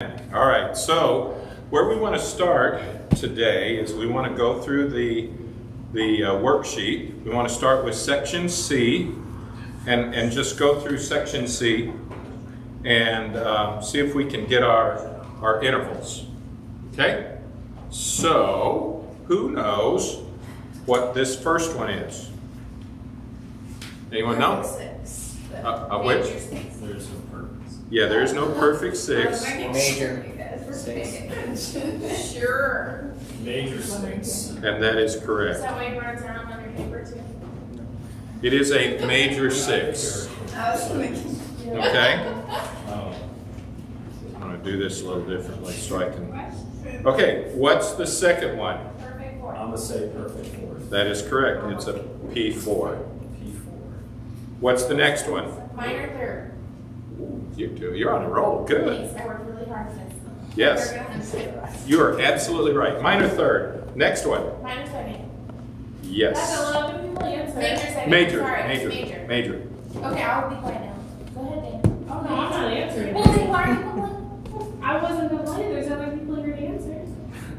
All right, so where we want to start today is we want to go through the worksheet. We want to start with section C and just go through section C and see if we can get our intervals. Okay? So, who knows what this first one is? Anyone know? Which? There's no purpose. Yeah, there's no perfect six. Major. Sure. Major six. And that is Is correct. that why you wrote it down on your paper too? It is a major six. Okay? Oh. I'm going to do this a little differently so I can. Okay, what's the second one? Perfect four. I'm gonna say perfect fourth. That is correct. It's a P4. P4. What's the next one? Minor third. You're on a roll. Good. Thanks, I worked really hard for this. Yes, you are absolutely right. Minor third. Next one. Minor second. That's a Yes. lot of people answer. Major second. Major. Sorry, Major. major. Major. Okay, I'll be quiet now. Go ahead, Dan. Oh, no, I'm not answering. Well, then why are you complaining? I wasn't complaining, there's other people who could answer.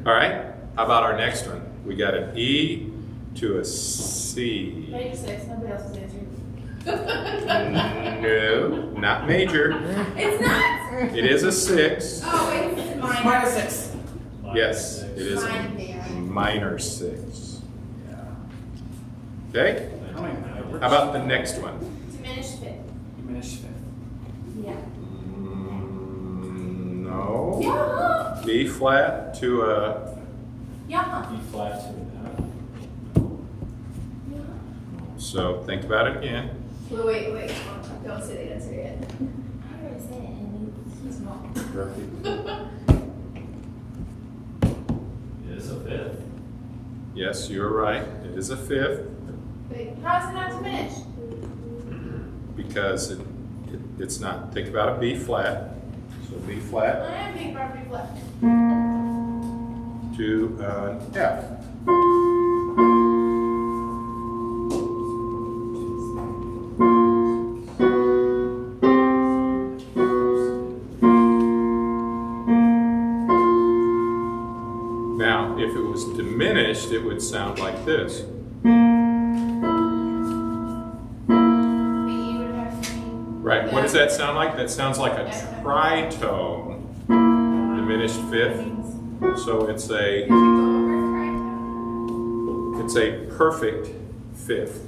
All right. How about our next one? We got an E to a C. Major six, nobody else has answered. No, not major. It's not! It is a 6. Oh, wait, it's minor. Minus six. Yes, it is a Mine, minor 6. Yeah. Okay? How about the next one? Diminished fifth. Diminished fifth. Yeah. No. Yeah. B flat to a, Yeah. B flat to an so think about it again. Wait. Don't say the answer yet. I already said it, and he's wrong. F. It is a fifth. Yes, you're right. It is a 5th Wait, how is it not diminished? because it's not. Think about a B flat. So B flat I am being property flat. to an F. Now, if it was diminished, it would sound like this. But you would have to be. Right, what does that sound like? That sounds like a tritone, diminished 5th. So it's a perfect 5th.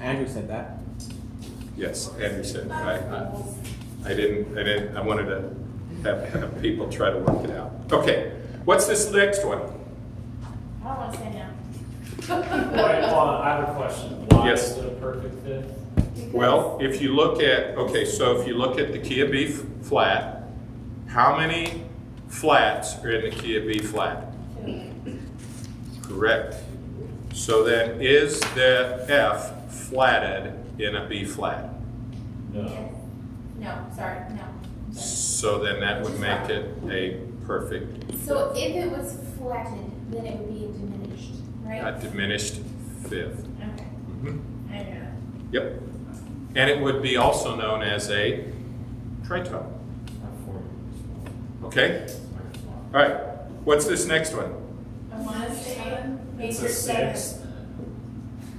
Andrew said that. Yes, Andrew said, I wanted to have people try to work it out. Okay, what's this next one? I don't want to say now. Wait, hold on, I have a question. Why Yes. is it a perfect fifth? Well, if you look at, so if you look at the key of B flat, how many flats are in the key of B flat? Correct. So then, is the F flatted in a B flat? No. No, sorry, no. So then that would make it a perfect, So if it was flattened, then it would be a diminished, right? a diminished 5th. Okay, Mhm. I know that. Yep. And it would be also known as a tritone. Okay? All right. What's this next one? I want to say It's major a sixth.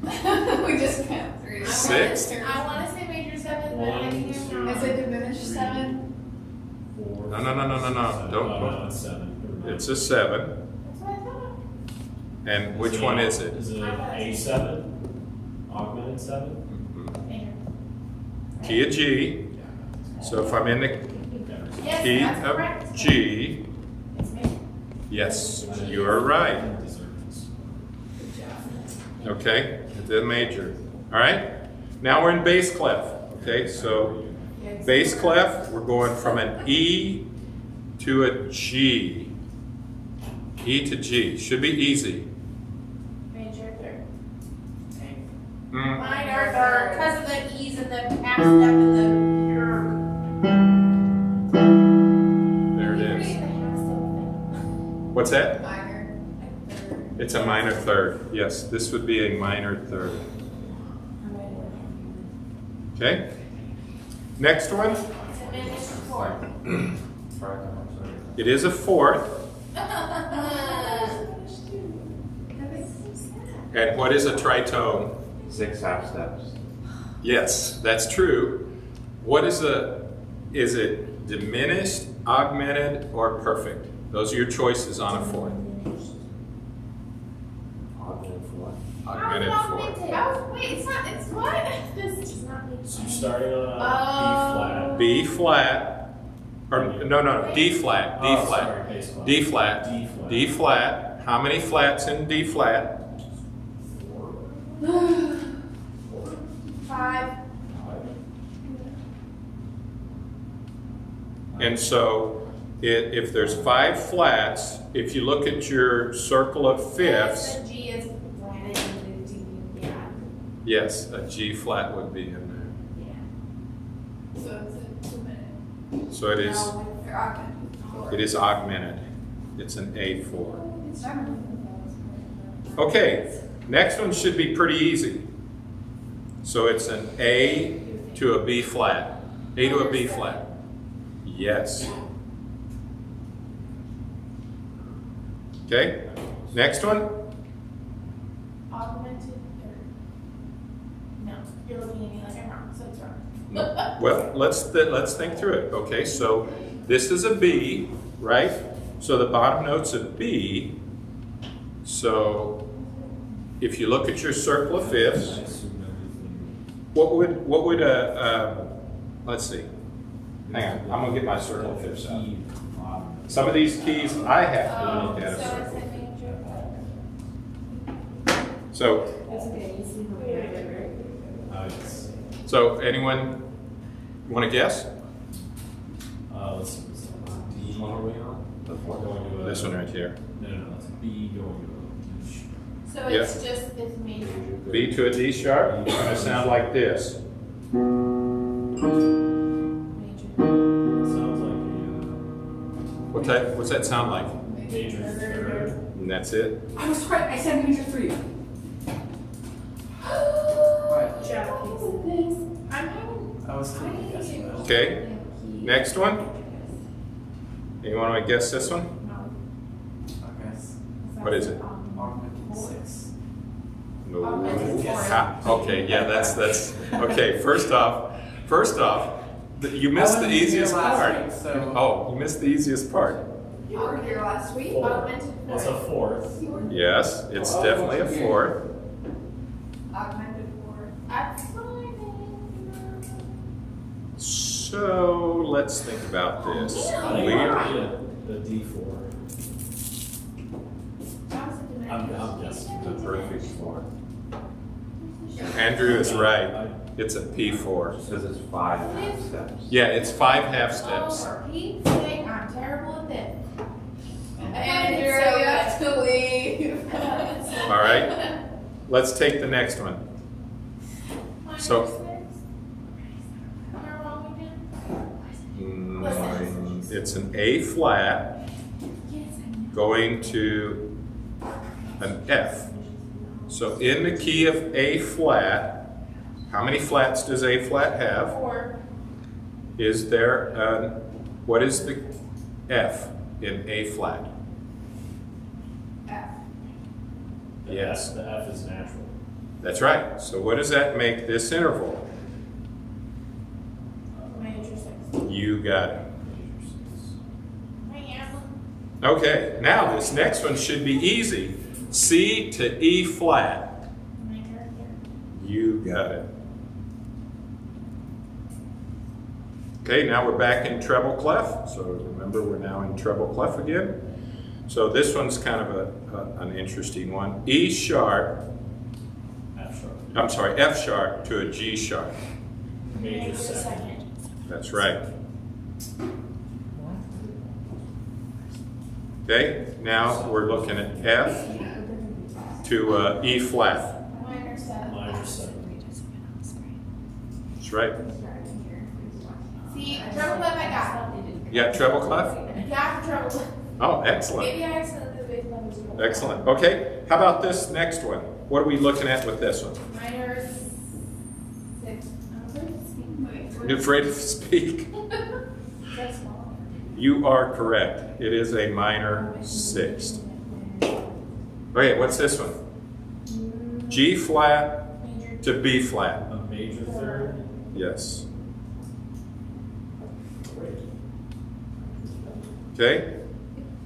7. We just count three. Sixth? I want to say major 7, but I One, think you're two. wrong. Is it diminished 7? Four. No. Seven. Don't. No, it's 7. It's a 7. That's what I thought. And which one is it? Is it an A7? Augmented 7? Major. Key of G. So if I'm in the Yes, key that's of correct. G, It's major. yes, you are right. Okay, the major. All right. Now we're in bass clef. Okay, so bass clef, we're going from an E to a G. E to G. Should be easy. Major 3rd. Mm. Minor 3rd, because of the E's and the half step and the. There it is. What's that? Minor. It's a minor 3rd. Yes, this would be a minor 3rd. Okay. Next one. Diminished 4. It is a fourth. And what is a tritone? 6 half steps. Yes, that's true. What is is it diminished, augmented, or perfect? Those are your choices on a fourth. Augmented for what? Augmented fourth. Wait, it's not, it's what? This is not me. So you're starting on a B flat, or no, D flat, D Oh, flat, sorry, bass clef. D flat, D flat. D flat. How many flats in D flat? 5. And so if there's 5 flats, if you look at your circle of fifths, The G is flat and the D, yeah. yes, a G flat would be in Yeah. So it's a 2 minute. there. So it is, No, they're augmented. it is augmented. It's an A4. It's not. Okay, next one should be pretty easy. So it's an A to a B flat. A to a B flat. Yes. Okay, next one. Augmented or? No, you're looking at me like I'm wrong, so it's wrong. Well, let's think through it. Okay, so this is a B, right? So the bottom note's a B. So if you look at your circle of fifths, what would let's see. Hang on, I'm gonna get my circle of fifths out. Some of these keys I have to look at. So it's a major. So, That's okay, you see how we have it, right? so anyone want to guess? Let's see. D. What are we on? The fourth. Going to a, This one right here. No, that's B going to a D. So it's just, it's major. B to a D sharp. It's gonna sound like this. Sounds like What's that sound like? a major third. And that's it. I was right. I said major 3. Good job, Casey. I'm having. I was thinking guessing that. Okay. Next one. Anyone want to guess this one? Okay. What is it? Augmented 6. No. Augmented four. Okay, yeah, that's okay. First off, you missed the easiest part. So Oh, you missed the easiest part. You were here last week. Four. Augmented It's a four. fourth. Yes, it's definitely a fourth. Augmented 4. That's fine. So let's think about this. I think We it are, might be the D4. I'm guessing. the perfect four. Andrew is right. It's a P4. It says it's 5 half steps. Yeah, it's 5 half steps. Oh, Pete's saying I'm terrible at this. Andrew, you have to leave. All right, let's take the next one. So, it's an A flat going to an F. So in the key of A flat, how many flats does A flat have? 4. Is there what is the F in A flat? Yes. The F is natural. That's right. So what does that make this interval? Major 6. You got it. I am. Okay, now this next one should be easy. C to E flat. Major. You got it. Okay, now we're back in treble clef. So remember, we're now in treble clef again. So this one's kind of an interesting one. E sharp, F sharp. I'm sorry, F sharp to a G sharp. Major second. That's right. Okay, now we're looking at F to E flat. Minor 7. Minor seven. That's right. See, treble clef I got. Yeah, treble clef? Yeah, treble clef. Oh, excellent. Maybe I accidentally did the bass clef as well. Excellent. Okay, how about this next one? What are we looking at with this one? Minor 6. I'm afraid to speak. You afraid to speak? That's small. You are correct. It is a minor sixth. Okay, what's this one? G flat to B flat. A major third. Yes. Great. Okay.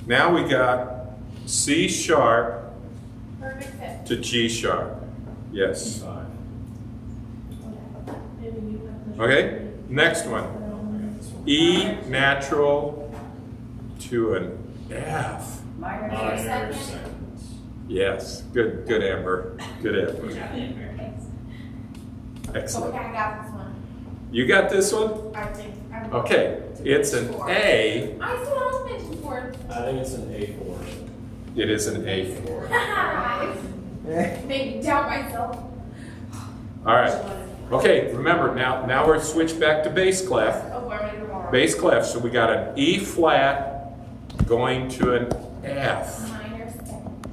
Now we got C sharp Perfect fit. to G sharp. Yes. Five. Okay. Next one. I got this one. E natural to an F. Minor Minor second. second. Yes. Good. Good, Amber. Good effort. Excellent. Okay, I got this one. You got this one? I think. Okay. It's an A. I saw what I was mentioned for. I think it's an A4. It is an A4. Made me doubt myself. All right. Okay. Remember now we're switched back to bass clef. Oh, where am I gonna go wrong? Bass clef. So we got an E flat going to an F. Minor second.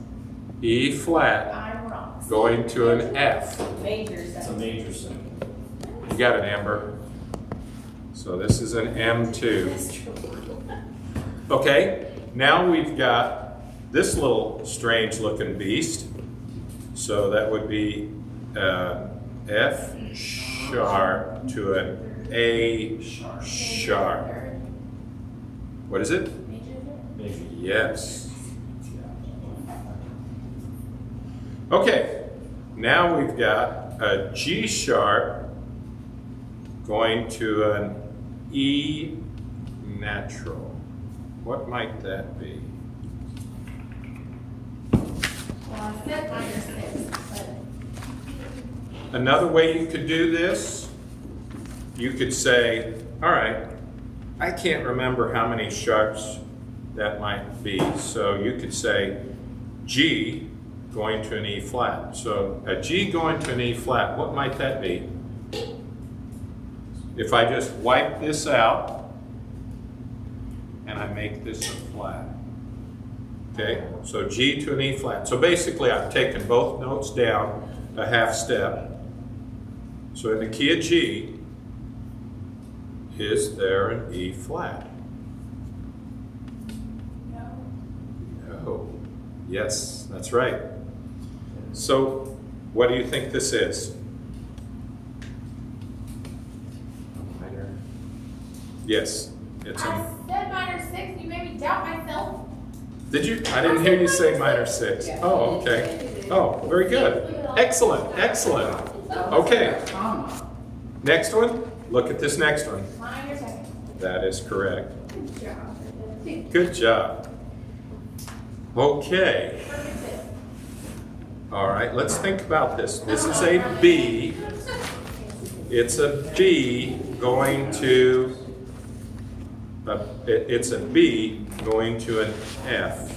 E flat I'm wrong. going to an F. Major It's a second. major second. You got it, Amber. So this is an M2. That's true. Okay, now we've got this little strange looking beast. So that would be F sharp to an A sharp. What is it? Major third. Major. Yes. Okay, now we've got a G sharp going to an E natural. What might that be? Well, I said minor six, but Another way you could do this, you could say, all right, I can't remember how many sharps that might be. So you could say G going to an E flat. So a G going to an E flat, what might that be? If I just wipe this out and I make this a flat. Okay, so G to an E flat. So basically I've taken both notes down a half step. So in the key of G, is there an E flat? no. No. Yes, that's right. So what do you think this is? Minor. Yes, it's I a, said minor six. You made me doubt myself. did you? I didn't hear you say minor six. Oh, okay. Oh, very good. Excellent, excellent. Okay, Comma. next one. Look at this next one. Minor second. That is correct. Good job. Good job. Okay. Perfect fit. All right, let's think about this. This is a B. It's a B going to, it's a B going to an F.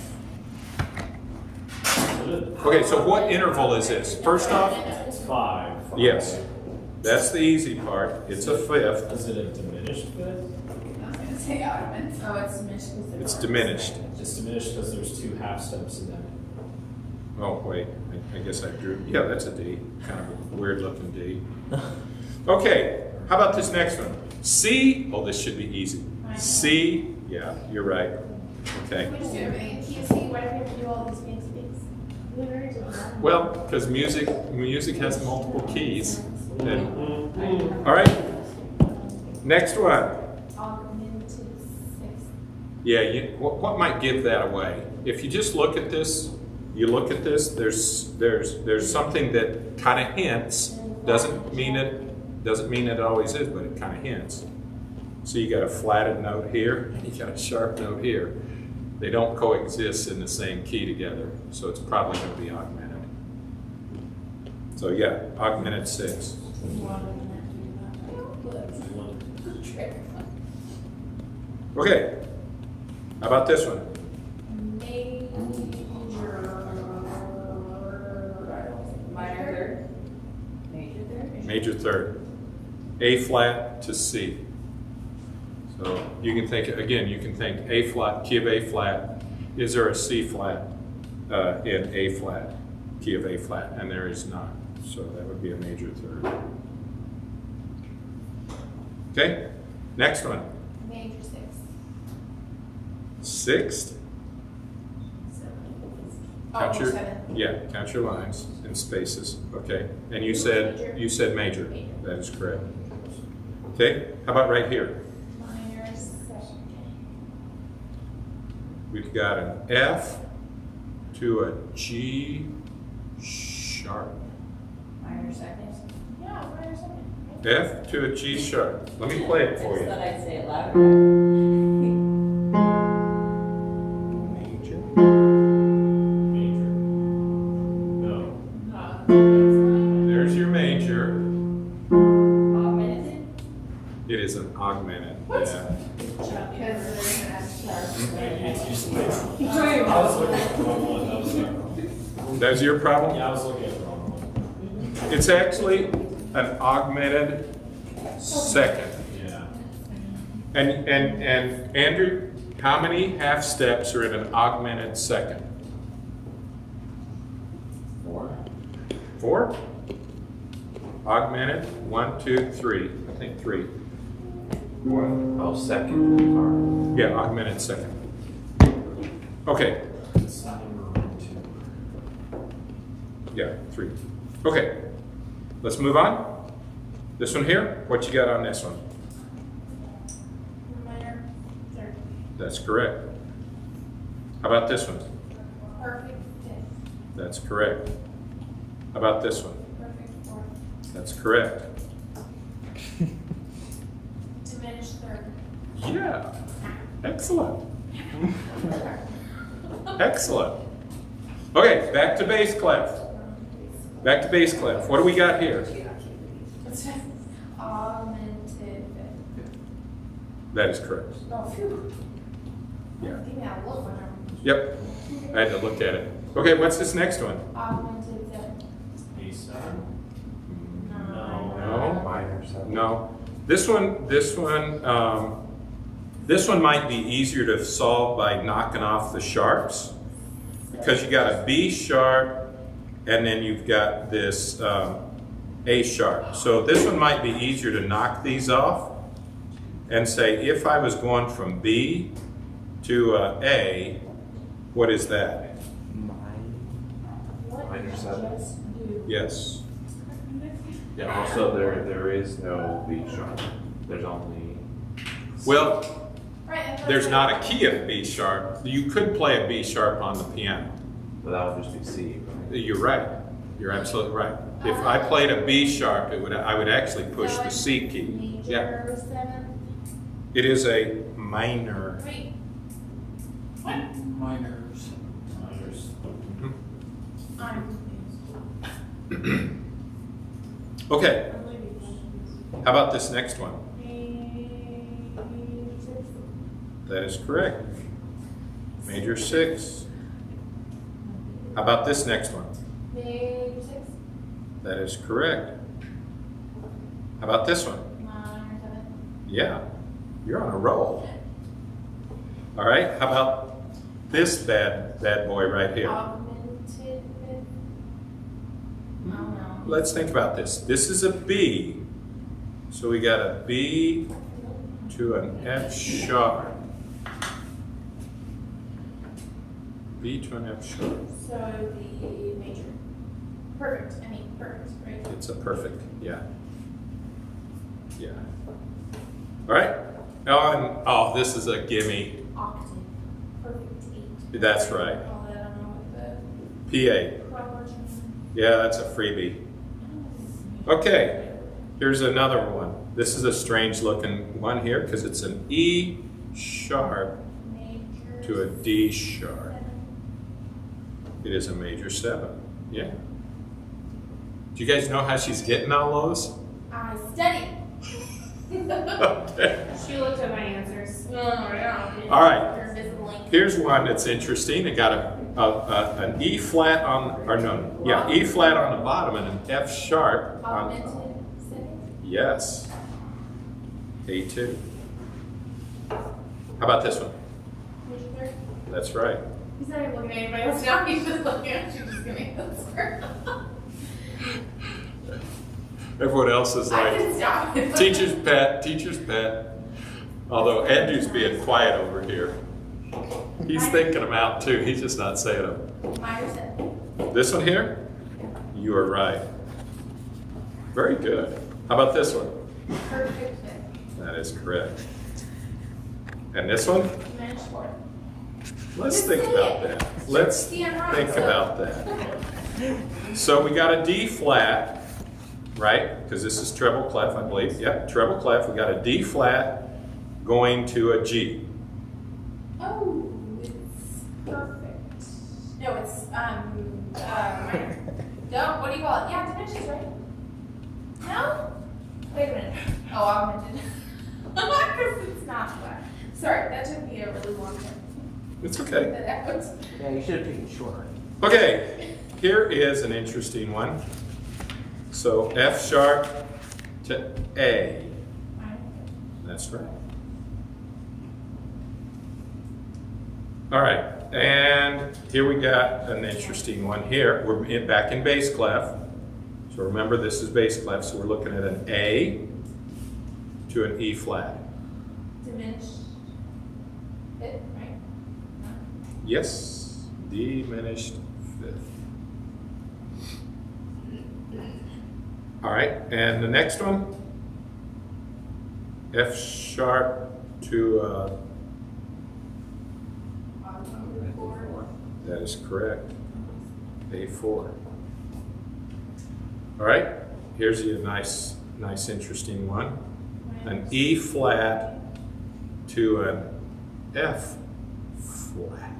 Okay, so what interval is this? First off, It's five. yes, that's the easy part. It's a fifth. Is it a diminished fifth? I was gonna say oddments. Oh, it's diminished. It's diminished. It's diminished because there's two half steps in that. Oh, wait, I guess I drew, yeah, that's a D. Kind of a weird looking D. Okay, how about this next one? C, oh, this should be easy. C, yeah, you're right. Okay. We just do everything in key of C. Why do we have to do all these fancy things? Well, because music has multiple keys. And, all right, next one. Augmented six. Yeah, what might give that away? If you just look at this, there's something that kind of hints. Doesn't mean it always is, but it kind of hints. So you got a flatted note here, and you got a sharp note here. They don't coexist in the same key together, so it's probably going to be augmented. So yeah, augmented six. Okay, how about this one? Minor third. Major third. Major third. A flat to C. So you can think, again, you can think A flat, key of A flat. Is there a C flat in A flat, key of A flat? And there is not. So that would be a major third. Okay, next one. Major six. sixth. Count your, yeah, count your lines and spaces. Okay, and you said major. That is correct. Okay, how about right here? Minor second. We've got an F to a G sharp. Minor second. Yeah, minor second. F to a G sharp. Let me play it for I you. thought I'd say it louder. Major. Major. No. There's your major. Augmented. It is an augmented. What? Yeah. Because there's an F sharp. It's usually. I Sorry. was looking at the wrong one. That was wrong. That's your problem? Yeah, I was looking at the wrong one. It's actually an augmented second. Yeah. And Andrew, how many half steps are in an augmented second? 4. 4? Augmented, 1, 2, 3. I think 3. 1. Oh, second. Sorry. Yeah, augmented second. Okay, Sine 2. yeah, 3. Okay, let's move on. This one here, what you got on this one? Minor third. That's correct. How about this one? Perfect fifth. That's correct. How about this one? Perfect fourth. That's correct. Diminished third. Yeah, excellent. Excellent. Okay, back to bass clef. Back to bass clef. What do we got here? Augmented fifth. That is correct. Oh, phew. Yeah. Give me that look when I'm. Yep. I had to look at it. Okay, what's this next one? Augmented fifth. A7. No. Minor 7. No. This one might be easier to solve by knocking off the sharps, because you got a B sharp and then you've got this A sharp. So this one might be easier to knock these off and say, if I was going from B to A, what is that? What Minor did I seven. just do? Yes. Yeah. Also, there is no B sharp. There's only. Well, Right, and there's that's not a like- key of B sharp. You could play a B sharp on the piano. But that would just be C. Right? You're right. You're absolutely right. If I played a B sharp, I would actually push the C key. Yeah. Major seven. It is a minor. Wait. What? Minors. Minors. I'm confused. Okay, I'm really confused. how about this next one? Major sixth. That is correct. Major 6. How about this next one? Major sixth. That is correct. How about this one? Minor seventh. Yeah, you're on a roll. All right, how about this bad boy right here? Augmented fifth. Oh no. Let's think about this. This is a B. So we got a B to an F sharp. B to an F sharp. So the major. Perfect. I mean, perfect, right? It's a perfect, yeah. Yeah. All right. Oh, this is a gimme. Octave. Perfect eight. That's right. Call it, I don't know what PA. the proper term. Yeah, that's a freebie. Okay. Here's another one. This is a strange looking one here because it's an E sharp Major to a D sharp. seven. It is a major 7. Yeah. Do you guys know how she's getting all those? I studied. Okay. She looked at my answers. Oh, yeah. All right. Her visible link. Here's one that's interesting. It got an E flat on, or no, yeah, E flat on the bottom and an F sharp on top. Augmented second. Yes. A2. How about this one? Major third. That's right. He's not even looking at anybody else now. He's just looking at you. Just gonna answer. Everyone else is I like, can stop it. teacher's pet, teacher's pet. Although Andrew's being quiet over here. He's thinking them out too. He's just not saying them. Minor seven. This one here? You are right. Very good. How about this one? Perfect fit. That is correct. And this one? Diminished fourth. Let's Just think say about it. that. Let's See, I'm wrong, think so- about that. So we got a D flat, right? Because this is treble clef, I believe. Yep, treble clef. We got a D flat going to a G. Oh, it's perfect. No, it's minor. No, what do you call it? Yeah, diminished, right? No? Wait a minute. Oh, augmented. Because it's not flat. Sorry, that took me a really long time. It's okay. That was- Yeah, you should have taken shorter. Okay, here is an interesting one. So F sharp to A. Minor. That's right. All right, and here we got an interesting one here. We're back in bass clef. So remember, this is bass clef, so we're looking at an A to an E flat. Diminished fifth, right? No. Yes, diminished fifth. All right, and the next one, F sharp to, that is correct, A4. All right, here's a nice interesting one. An E flat to an F flat.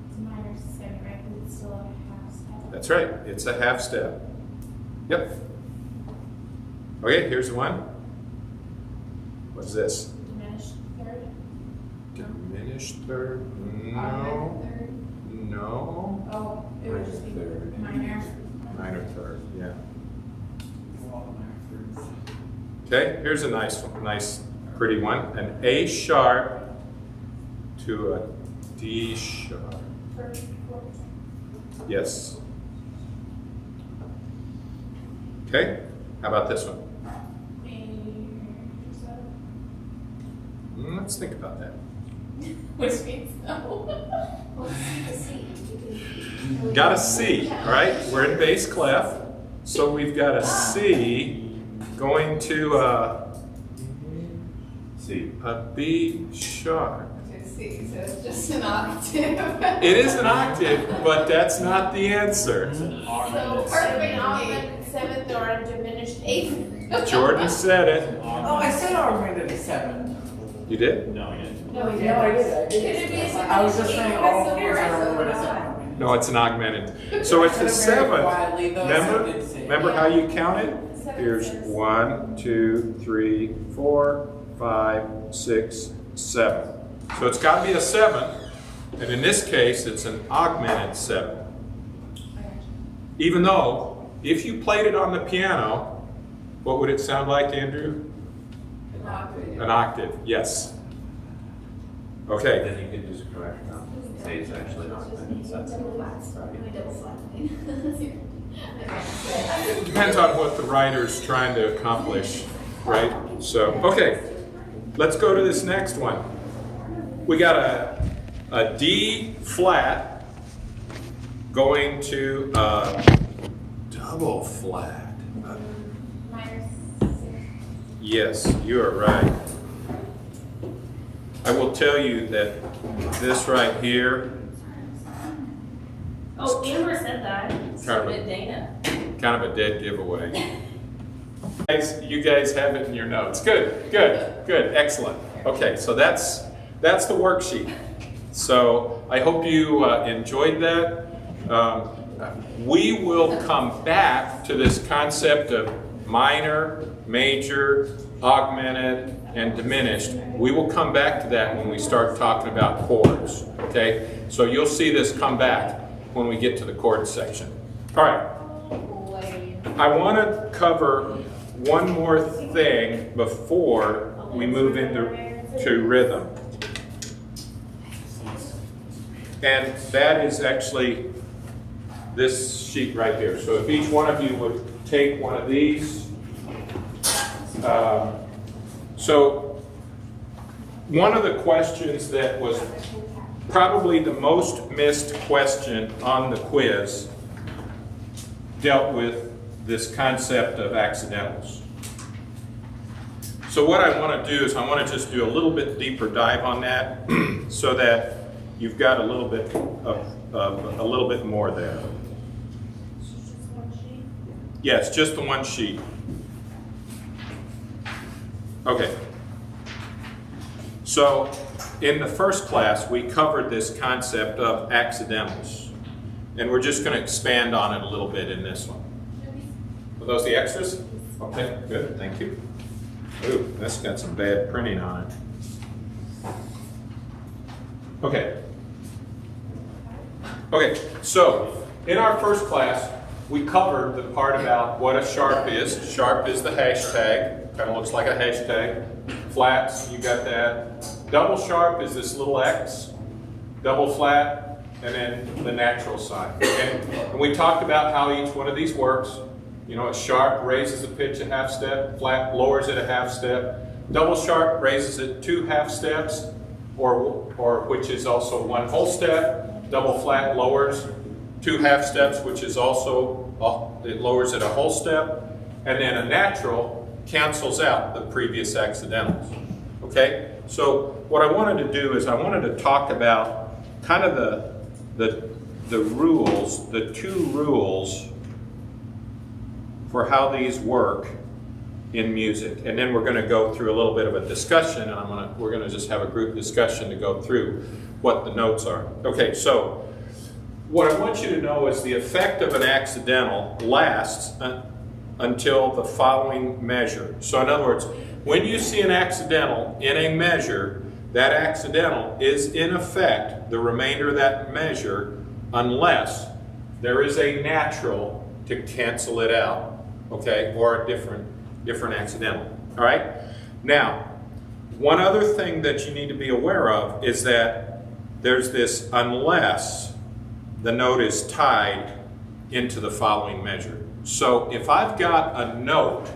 It's minor seven, right? Because it's still like a half step. That's right, it's a half step. Yep. Okay, here's the one. What's this? Diminished third. Diminished third? No. Augmented third. No. Oh, it would just be Third. minor. Minor third, yeah. Okay, here's a nice, pretty one. An A sharp to a D sharp. Third, fourth. Yes. Okay, how about this one? Let's think about that. Which means no. Got a C, all right? We're in bass clef, so we've got a C going to C. a B sharp. To C, so it's just an octave. It is an octave, but that's not the answer. So perfect augmented seventh or a diminished eighth. Jordan said it. Oh, I said augmented to 7. You did? No, you didn't. No, we No, I did. Could it be a I was just diminished saying eighth all with of a those I remember what I severe said. No, it's an augmented. So it's the seventh. Remember how you count it? Here's 1, 2, 3, 4, 5, 6, 7. So it's got to be a 7, and in this case, it's an augmented 7. Even though, if you played it on the piano, what would it sound like, Andrew? An octave, yes. Okay. Then you can just correct it. Say it's actually not. It depends on what the writer's trying to accomplish, right? So, okay, let's go to this next one. We got a D flat going to a double flat. Minor six. Yes, you are right. I will tell you that this right here, Oh, Amber said that. So Kind of. did Dana. kind of a dead giveaway. You guys have it in your notes. Good, excellent. Okay, so that's the worksheet. So I hope you enjoyed that. We will come back to this concept of minor, major, augmented, and diminished. We will come back to that when we start talking about chords, okay? So you'll see this come back when we get to the chord section. All right. I want to cover one more thing before we move into rhythm. And that is actually this sheet right here. So if each one of you would take one of these. So one of the questions that was probably the most missed question on the quiz dealt with this concept of accidentals. So what I want to do is I want to just do a little bit deeper dive on that so that you've got a little bit more there. Yes, just the one sheet. Okay. So in the first class, we covered this concept of accidentals. And we're just going to expand on it a little bit in this one. Are those the extras? Okay, good, thank you. Ooh, that's got some bad printing on it. Okay. Okay, so in our first class, we covered the part about what a sharp is. Sharp is the hashtag, kind of looks like a hashtag. Flats, you got that. Double sharp is this little X. Double flat, and then the natural sign. And we talked about how each one of these works. You know, a sharp raises a pitch a half step, flat lowers it a half step. Double sharp raises it 2 half steps, or which is also 1 whole step. Double flat lowers 2 half steps, which is also, it lowers it a whole step. And then a natural cancels out the previous accidentals. Okay? So what I wanted to do is I wanted to talk about kind of the rules, the 2 rules for how these work in music. And then we're going to go through a little bit of a discussion, and we're going to just have a group discussion to go through what the notes are. Okay, so what I want you to know is the effect of an accidental lasts until the following measure. So in other words, when you see an accidental in a measure, that accidental is in effect the remainder of that measure unless there is a natural to cancel it out. Okay, or a different accidental. All right. Now, one other thing that you need to be aware of is that there's this unless the note is tied into the following measure. So if I've got a note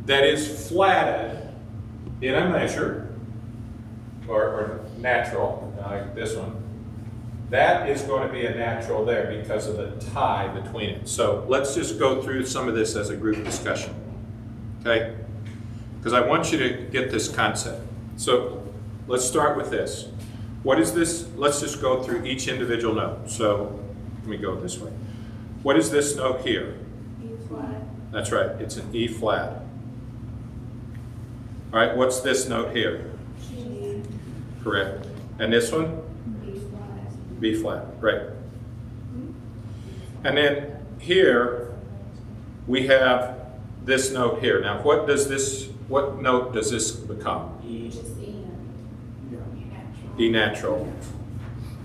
that is flatted in a measure or natural, like this one, that is going to be a natural there because of the tie between it. So let's just go through some of this as a group discussion, okay? Because I want you to get this concept. So let's start with this. What is this? Let's just go through each individual note. So let me go this way. What is this note here? E flat. That's right, it's an E flat. All right, what's this note here? G. Correct. And this one? B flat. B flat, right. And then here we have this note here. Now what note does this become? Just E. E natural.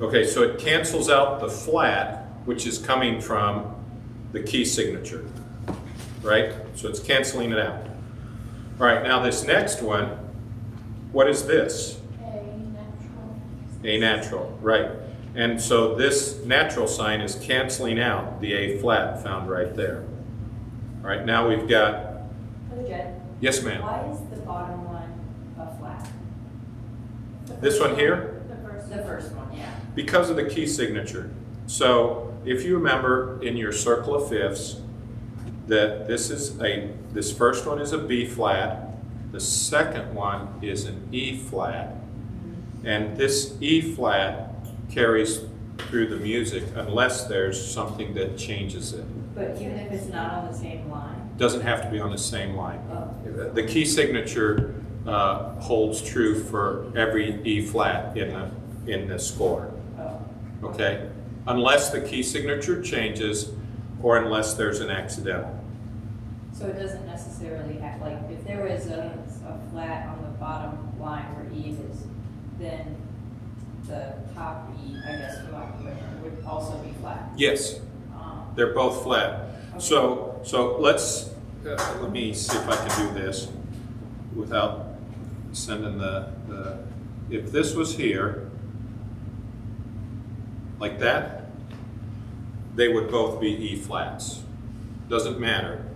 Okay, so it cancels out the flat, which is coming from the key signature, right? So it's canceling it out. All right, now this next one, what is this? A natural, right. And so this natural sign is canceling out the A flat found right there. All right, now we've got, Jed, yes ma'am. why is the bottom one a flat? This one here? The first one, yeah. Because of the key signature. So if you remember in your circle of fifths that this first one is a B flat, the second one is an E flat, and this E flat carries through the music unless there's something that changes it. But even if it's not on the same line? Doesn't have to be on the same line. Oh. The key signature holds true for every E flat in the score. Oh. Okay? Unless the key signature changes or unless there's an accidental. So it doesn't necessarily have, like, if there was a flat on the bottom line where E is, then the top E, I guess, for lack of a better term, would also be flat. Yes, they're both flat. Okay. So let's, let me see if I can do this without sending if this was here, like that, they would both be E flats. Doesn't matter.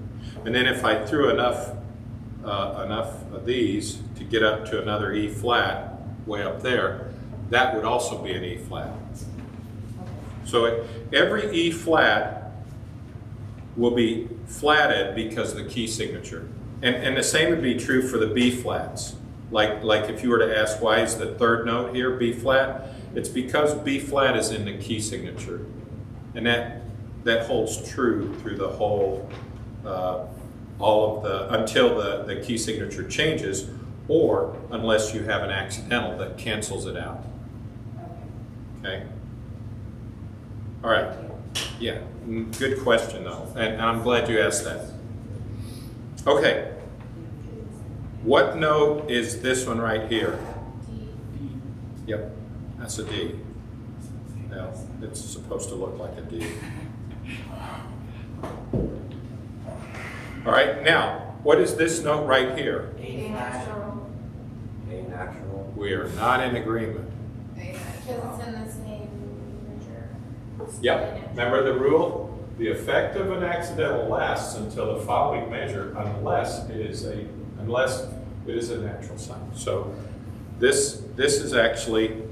And then if I threw enough of these to get up to another E flat way up there, that would also be an E flat. So every E flat will be flatted because of the key signature. And the same would be true for the B flats. Like if you were to ask why is the third note here B flat, it's because B flat is in the key signature. And that holds true through the whole, all of the, until the key signature changes, or unless you have an accidental that cancels it out. Okay? All right. Yeah, good question though, and I'm glad you asked that. Okay. What note is this one right here? Yep, that's a D. Now, it's supposed to look like a D. All right, now, what is this note right here? A natural. A natural. We are not in agreement. Because it's in the same measure. Yep, remember the rule? The effect of an accidental lasts until the following measure unless it is a natural sign. So this is actually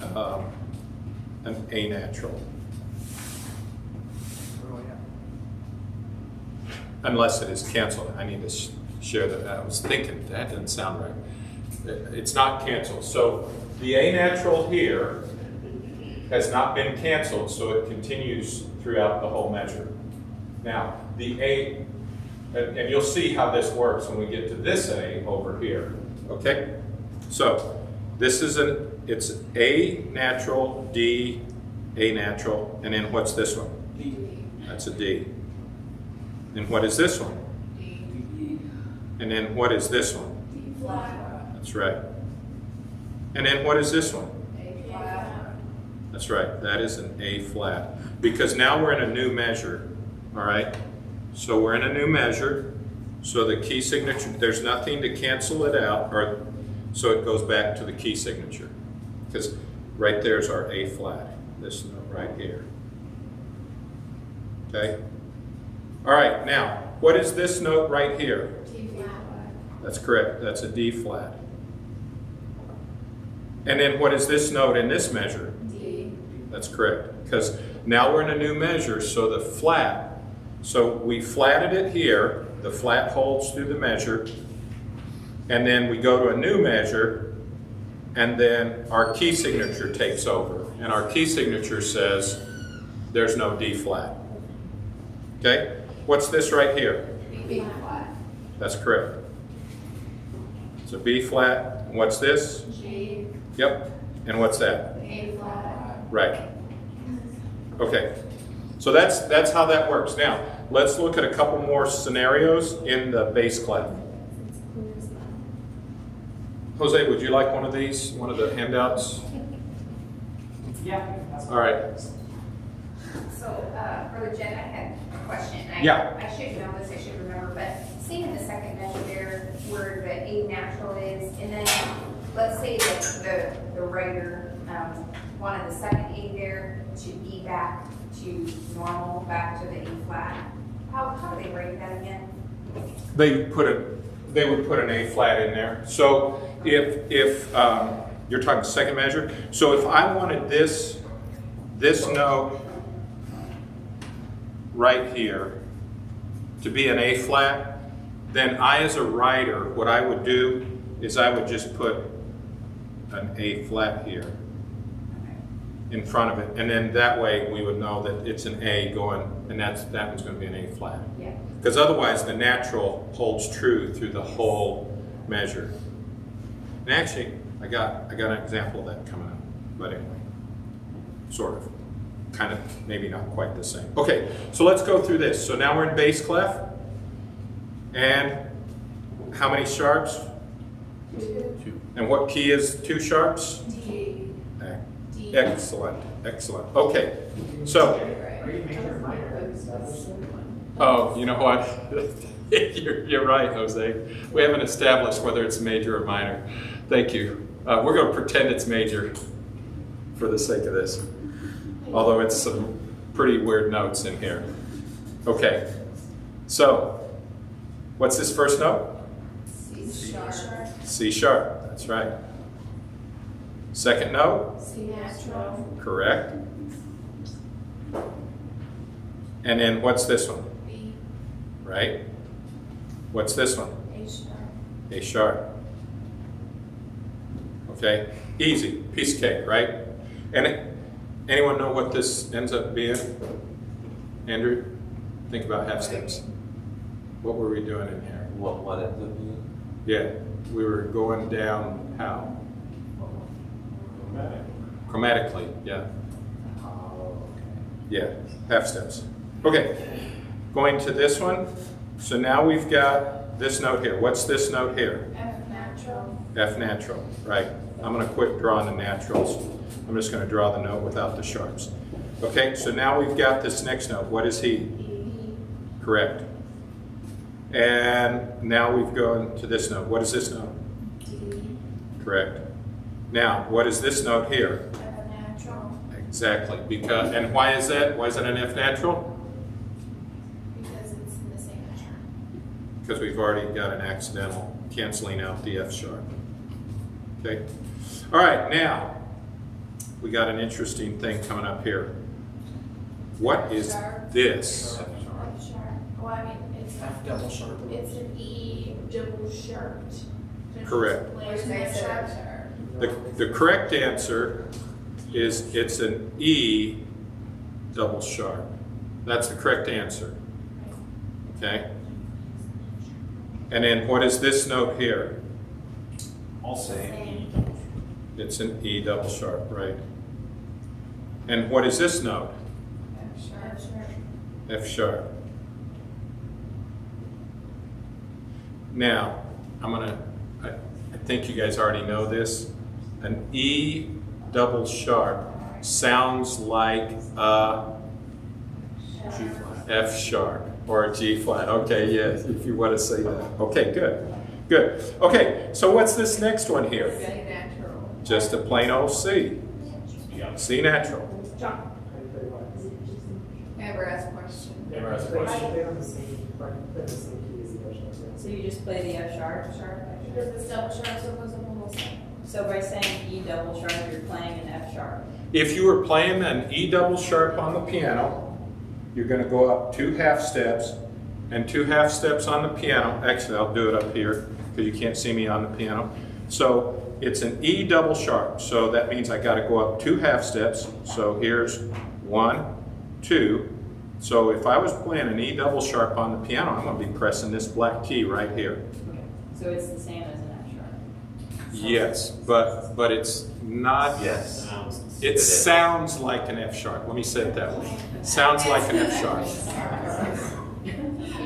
an A natural. Oh, yeah. Unless it is canceled. I need to share that. I was thinking that didn't sound right. It's not canceled. So the A natural here has not been canceled, so it continues throughout the whole measure. Now, the A, and you'll see how this works when we get to this A over here, okay? So, this is it's A natural, D, A natural, and then what's this one? D. That's a D. And what is this one? D. And then what is this one? D flat. That's right. And then what is this one? A flat. That's right, that is an A flat. Because now we're in a new measure, all right? So we're in a new measure, so the key signature, there's nothing to cancel it out, or so it goes back to the key signature. Because right there's our A flat, this note right here. Okay? All right, now, what is this note right here? D flat. That's correct, that's a D flat. And then what is this note in this measure? D. That's correct, because now we're in a new measure, so the flat, so we flatted it here, the flat holds through the measure, and then we go to a new measure, and then our key signature takes over, and our key signature says there's no D flat. Okay? What's this right here? B flat. That's correct. It's a B flat, and what's this? G. Yep, and what's that? A flat. Right. Okay. So that's how that works. Now, let's look at a couple more scenarios in the bass clef. Jose, would you like one of these? One of the handouts? Yeah. All right. So, for the Jen, I had a question. Yeah. I should know this, I should remember, but seeing in the second measure there where the A natural is, and then let's say that the writer wanted the second A there to be back to normal, back to the A flat. How do they write that again? They would put an A flat in there. So if you're talking second measure, so if I wanted this note right here to be an A flat, then I as a writer, what I would do is I would just put an A flat here in front of it, and then that way we would know that it's an A going, and that one's going to be an A flat. Yeah. Because otherwise the natural holds true through the whole measure. And actually, I got an example of that coming up, but anyway, sort of, kind of, maybe not quite the same. Okay, so let's go through this. So now we're in bass clef, and how many sharps? 2. And what key is 2 sharps? D. D. Excellent, excellent. Okay, so, Are you major or minor? oh, you know what? You're right, Jose. We haven't established whether it's major or minor. Thank you. We're going to pretend it's major for the sake of this, although it's some pretty weird notes in here. Okay, so what's this first note? C sharp. C sharp, that's right. Second note, C natural. correct. And then what's this one? B. Right? What's this one? A sharp. A sharp. Okay, easy, piece of cake, right? And anyone know what this ends up being? Andrew, think about half steps. What were we doing in here? What ends up being? Yeah, we were going down how? Chromatically, yeah. Yeah, half steps. Okay, going to this one. So now we've got this note here. What's this note here? F natural. F natural, right. I'm going to quit drawing the naturals. I'm just going to draw the note without the sharps. Okay, so now we've got this next note. What is he? E. Correct. And now we've gone to this note. What is this note? D. Correct. Now, what is this note here? F natural. Exactly. Because, and why is that? Why is it an F natural? Because it's in the same measure. Because we've already got an accidental canceling out the F sharp. Okay. All right, now we got an interesting thing coming up here. What is this? F sharp. Well, I mean, it's F double sharp. It's an E double sharped. Correct. Where's the sharp? The correct answer is it's an E double sharp. That's the correct answer. Okay? And then what is this note here? Also, It's an E double sharp, right? And what is this note? F sharp. F sharp. Now, I think you guys already know this. An E double sharp sounds like a G flat. F sharp or a G flat. Okay, yes, if you want to say that. Okay, good. Good. Okay, so what's this next one here? C natural. Just a plain old C. Yeah. C natural. John. Never ask a question. Never ask a But I question. play on the same, like, play the same key as the ocean. So you just play the F sharp? Because it's double sharp, so it goes up almost. So by saying E double sharp, you're playing an F sharp. If you were playing an E double sharp on the piano, you're going to go up 2 half steps and 2 half steps on the piano. Actually, I'll do it up here because you can't see me on the piano. So it's an E double sharp. So that means I got to go up 2 half steps. So here's 1, 2. So if I was playing an E double sharp on the piano, I'm going to be pressing this black key right here. Okay. So it's the same as an F sharp. Yes, but it's not. Yes. It sounds like an F sharp. Let me say it that way. Sounds like an F sharp.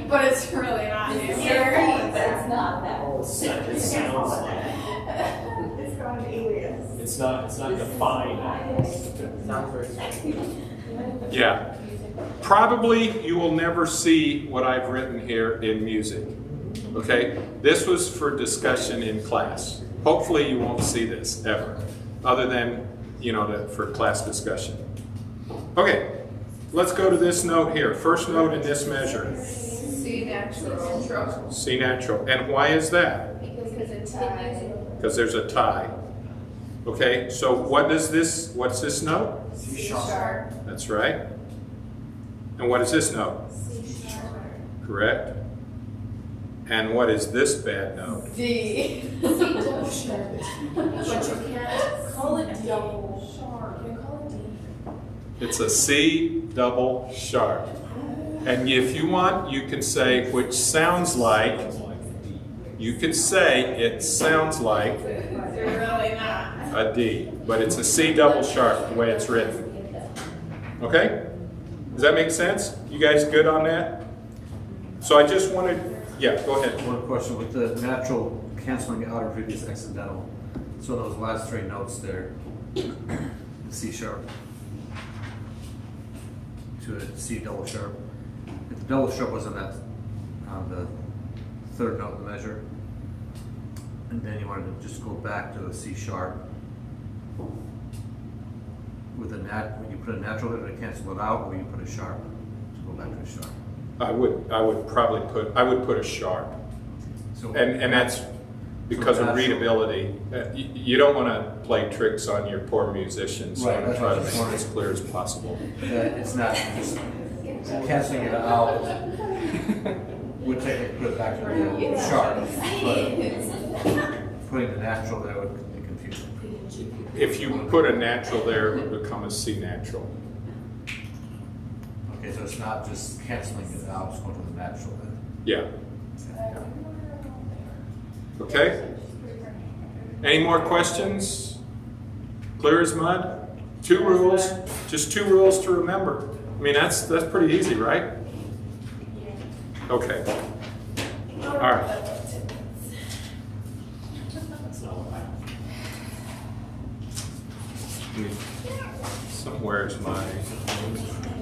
But it's really not. It's not that. It sounds like, It's got an alias. it's not defined. Sounds very Yeah. Probably you will never see what I've written here in music. Okay? This was for discussion in class. Hopefully you won't see this ever, other than, for class discussion. Okay, let's go to this note here. First note in this measure. C natural. C natural. And why is that? Because it's a tie. Because there's a tie. Okay, so what's this note? C sharp. That's right. And what is this note? C sharp. Correct. And what is this bad note? D. C double sharp. But you can't call it double sharp. You call it D. It's a C double sharp. And if you want, you can say, which sounds like, you could say it sounds like They're really not. a D, but it's a C double sharp the way it's written. Okay? Does that make sense? You guys good on that? So I just wanted, yeah, go ahead. One question, with the natural canceling out of previous accidental, so those last 3 notes there, C sharp to a C double sharp. If the double sharp was on the 3rd note in the measure, and then you wanted to just go back to a C sharp, with when you put a natural here to cancel it out, or you put a sharp to go back to a sharp. I would probably put a sharp. So And that's because of Natural. readability. You don't want to play tricks on your poor musicians. Right, So that's try what to I make just it as clear as possible. That it's not just canceling it out. Would technically put it back to the sharp, but putting the natural there would be confusing. If you put a natural there, it would become a C natural. Okay, so it's not just canceling it out, it's going to the natural then. Yeah. Okay? Any more questions? Clear as mud? 2 rules, just 2 rules to remember. I mean, that's pretty easy, right? Okay. All right. That's not what I. Somewhere's my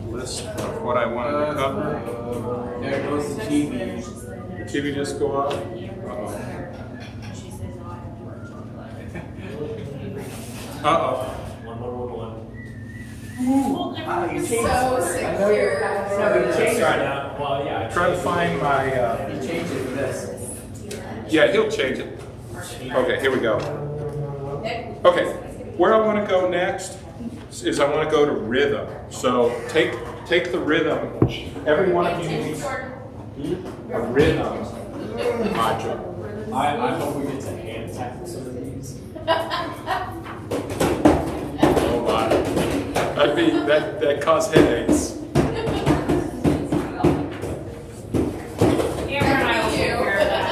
list of what I wanted to cover. There goes the TV. The TV just go off? Uh-oh. Uh-oh. One more. Ah, you changed it. So I know you're. secure. No, you changed Sorry, it. now, well, yeah. I Trying to find my, You changed it for this. yeah, he'll change it. Okay, here we go. Okay, where I want to go next is I want to go to rhythm. So take the rhythm. Every one of you needs a rhythm module. I hope we get to hand tackle some of these. Oh my. That cause headaches. Amber and I will take care of that.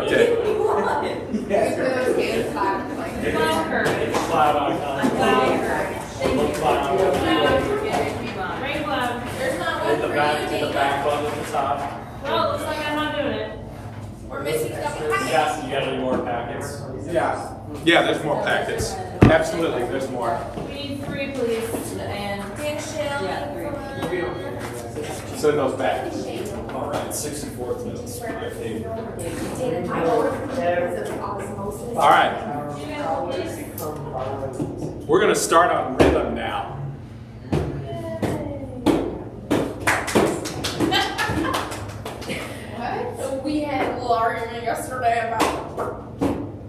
Okay. Love her. Cloud icon. Little cloud. Rain cloud. There's not Hit the one back, for hit you, the back button at the top. Well, looks like I'm not doing it. We're missing stuff. Yes, you got any more packets? Yeah. Yeah, there's more packets. Absolutely, there's more. We need 3, please. And Yeah, 3. Send those back. All right, 64th notes. My favorite. All right, you guys, please. we're going to start on rhythm now. What? We had a little argument yesterday about.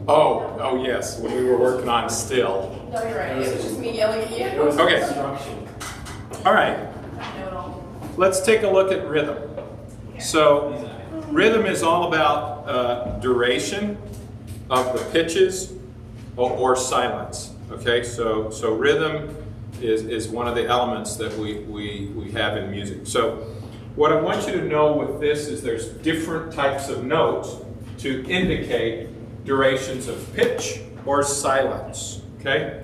Oh yes, when we were working on still. No, you're right. It was just me yelling at you. It was Okay. construction. All right, No, no. let's take a look at rhythm. So, rhythm is all about duration of the pitches or silence. Okay, so rhythm is one of the elements that we have in music. So, what I want you to know with this is there's different types of notes to indicate durations of pitch or silence. Okay.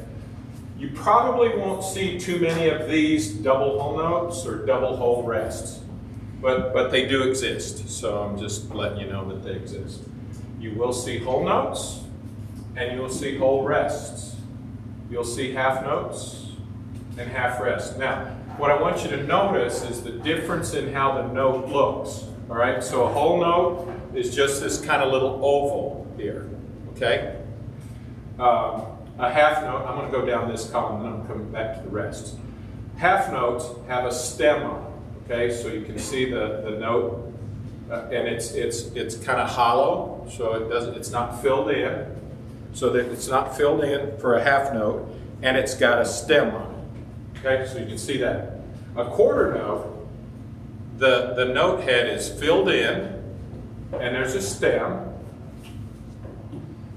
You probably won't see too many of these double whole notes or double whole rests, but they do exist, so I'm just letting you know that they exist. You will see whole notes, and you'll see whole rests. You'll see half notes and half rests. Now, what I want you to notice is the difference in how the note looks, all right? So a whole note is just this kind of little oval here, okay? A half note, I'm going to go down this column and I'm coming back to the rests. Half notes have a stem on it, okay? So you can see the note, and it's kind of hollow, so it's not filled in. So that it's not filled in for a half note, and it's got a stem on it, okay? So you can see that. A quarter note, the note head is filled in, and there's a stem.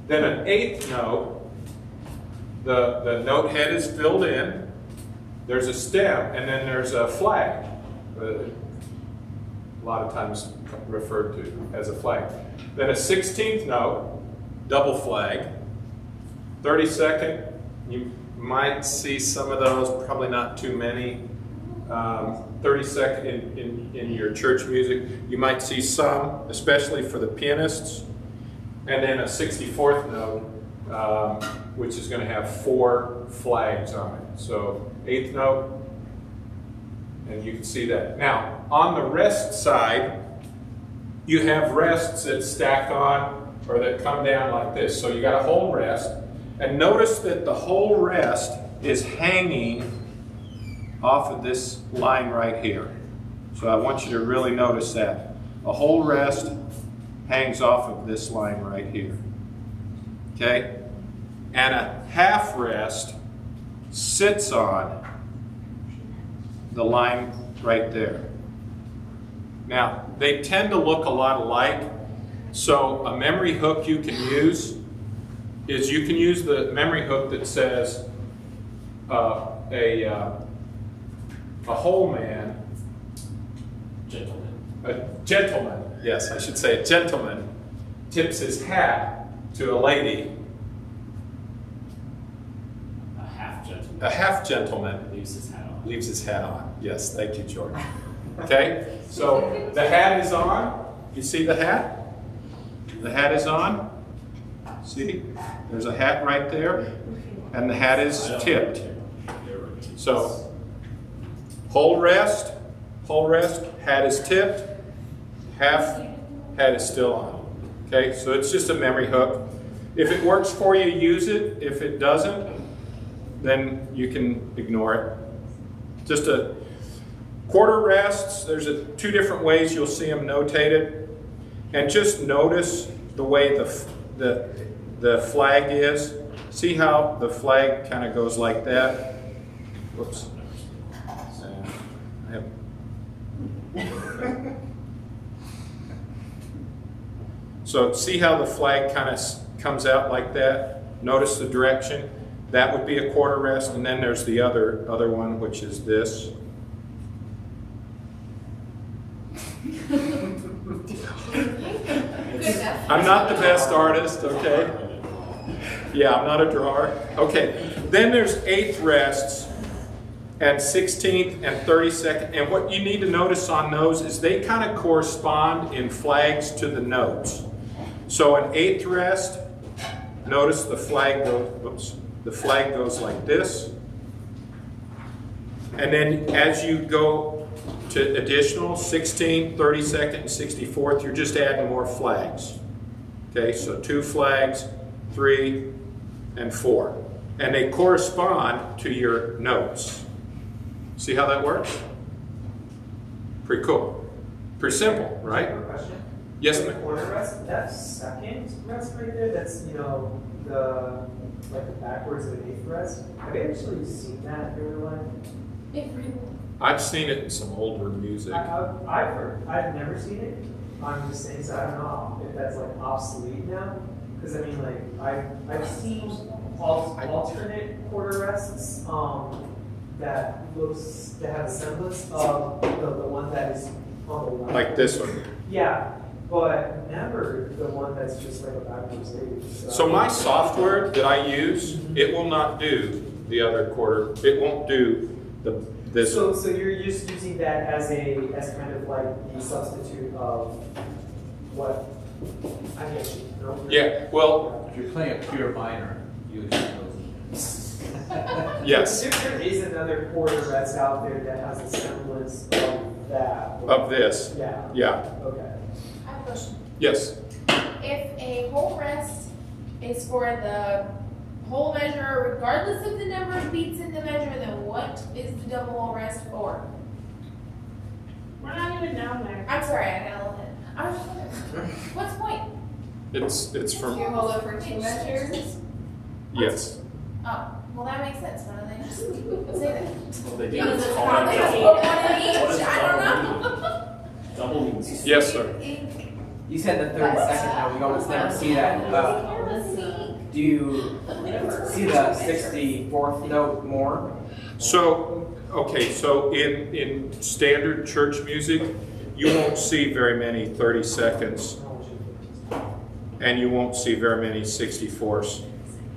Then an eighth note, the note head is filled in, there's a stem, and then there's a flag. A lot of times referred to as a flag. Then a 16th note, double flag. 32nd, you might see some of those, probably not too many. 32nd in your church music, you might see some, especially for the pianists. And then a 64th note, which is going to have 4 flags on it. So 8th note, and you can see that. Now, on the rest side, you have rests that stack on or that come down like this. So you got a whole rest, and notice that the whole rest is hanging off of this line right here. So I want you to really notice that. A whole rest hangs off of this line right here. Okay? And a half rest sits on the line right there. Now, they tend to look a lot alike, so a memory hook you can use is you can use the memory hook that says a whole man, a gentleman, yes, I should say a gentleman, tips his hat to a lady. A half gentleman Leaves his hat on. leaves his hat on. Yes, thank you, Jordan. Okay, so the hat is on. You see the hat? The hat is on. See, there's a hat right there, and the hat is tipped. So, hold rest, hat is tipped, half, hat is still on. Okay, so it's just a memory hook. If it works for you, use it. If it doesn't, then you can ignore it. Just a quarter rests, there's two different ways you'll see them notated. And just notice the way the flag is. See how the flag kind of goes like that? Whoops. So see how the flag kind of comes out like that? Notice the direction. That would be a quarter rest, and then there's the other one, which is this. I'm not the best artist, okay? Yeah, I'm not a drawer. Okay, then there's eighth rests and 16th and 32nd, and what you need to notice on those is they kind of correspond in flags to the notes. So an eighth rest, notice the flag goes, whoops, the flag goes like this. And then as you go to additional 16th, 32nd, and 64th, you're just adding more flags. Okay, so 2 flags, 3, and 4. And they correspond to your notes. See how that works? Pretty cool. Pretty simple, right? Question? Yes, The ma'am. corner rest, that second rest right there, that's, the backwards of the eighth rest. Have you actually seen that in real life? I've seen it in some older music. I've never seen it. I'm just saying, so I don't know if that's like obsolete now. Because I mean, like I've seen alternate quarter rests that have a semblance of the one that is on the left. Like this one. Yeah, but never the one that's just like a backwards eight. So my software that I use, it will not do the other quarter. It won't do this. So you're just using that as kind of like the substitute of what I guess you know. Yeah, well, If you're playing a pure minor, you would use those. yes, There is another quarter that's out there that has a semblance of that. of this. Yeah. Yeah, Okay. I have a question. yes. If a whole rest is for the whole measure, regardless of the number of beats in the measure, then what is the double whole rest for? We're not even down there. I'm sorry, I got a little hit. I was just wondering, what's the point? It's from, You hold it for 2 measures? yes. Oh, well that makes sense. Why don't they just say that? Well, they do. Because it's Call called it They double. just double. put one in What is each, I don't know. Double means. Yes, sir. You said the 32nd, though. We don't never see that. Do you see the 64th note more? So, okay, so in standard church music, you won't see very many 30 seconds, and you won't see very many 64ths.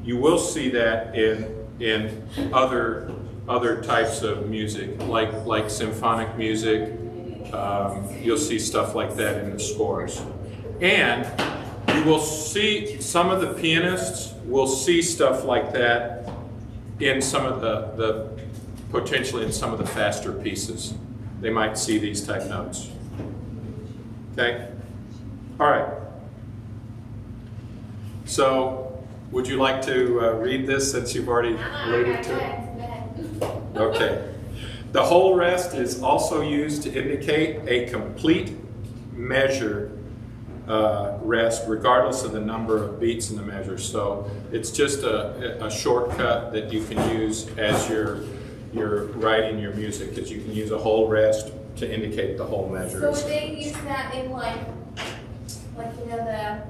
You will see that in other types of music, like symphonic music. You'll see stuff like that in the scores. And you will see, some of the pianists will see stuff like that in some of the potentially in some of the faster pieces. They might see these type notes. Okay? All right. So, would you like to read this since you've already alluded to it? Okay. The whole rest is also used to indicate a complete measure rest regardless of the number of beats in the measure. So it's just a shortcut that you can use as you're writing your music, because you can use a whole rest to indicate the whole measure. So would they use that in like you know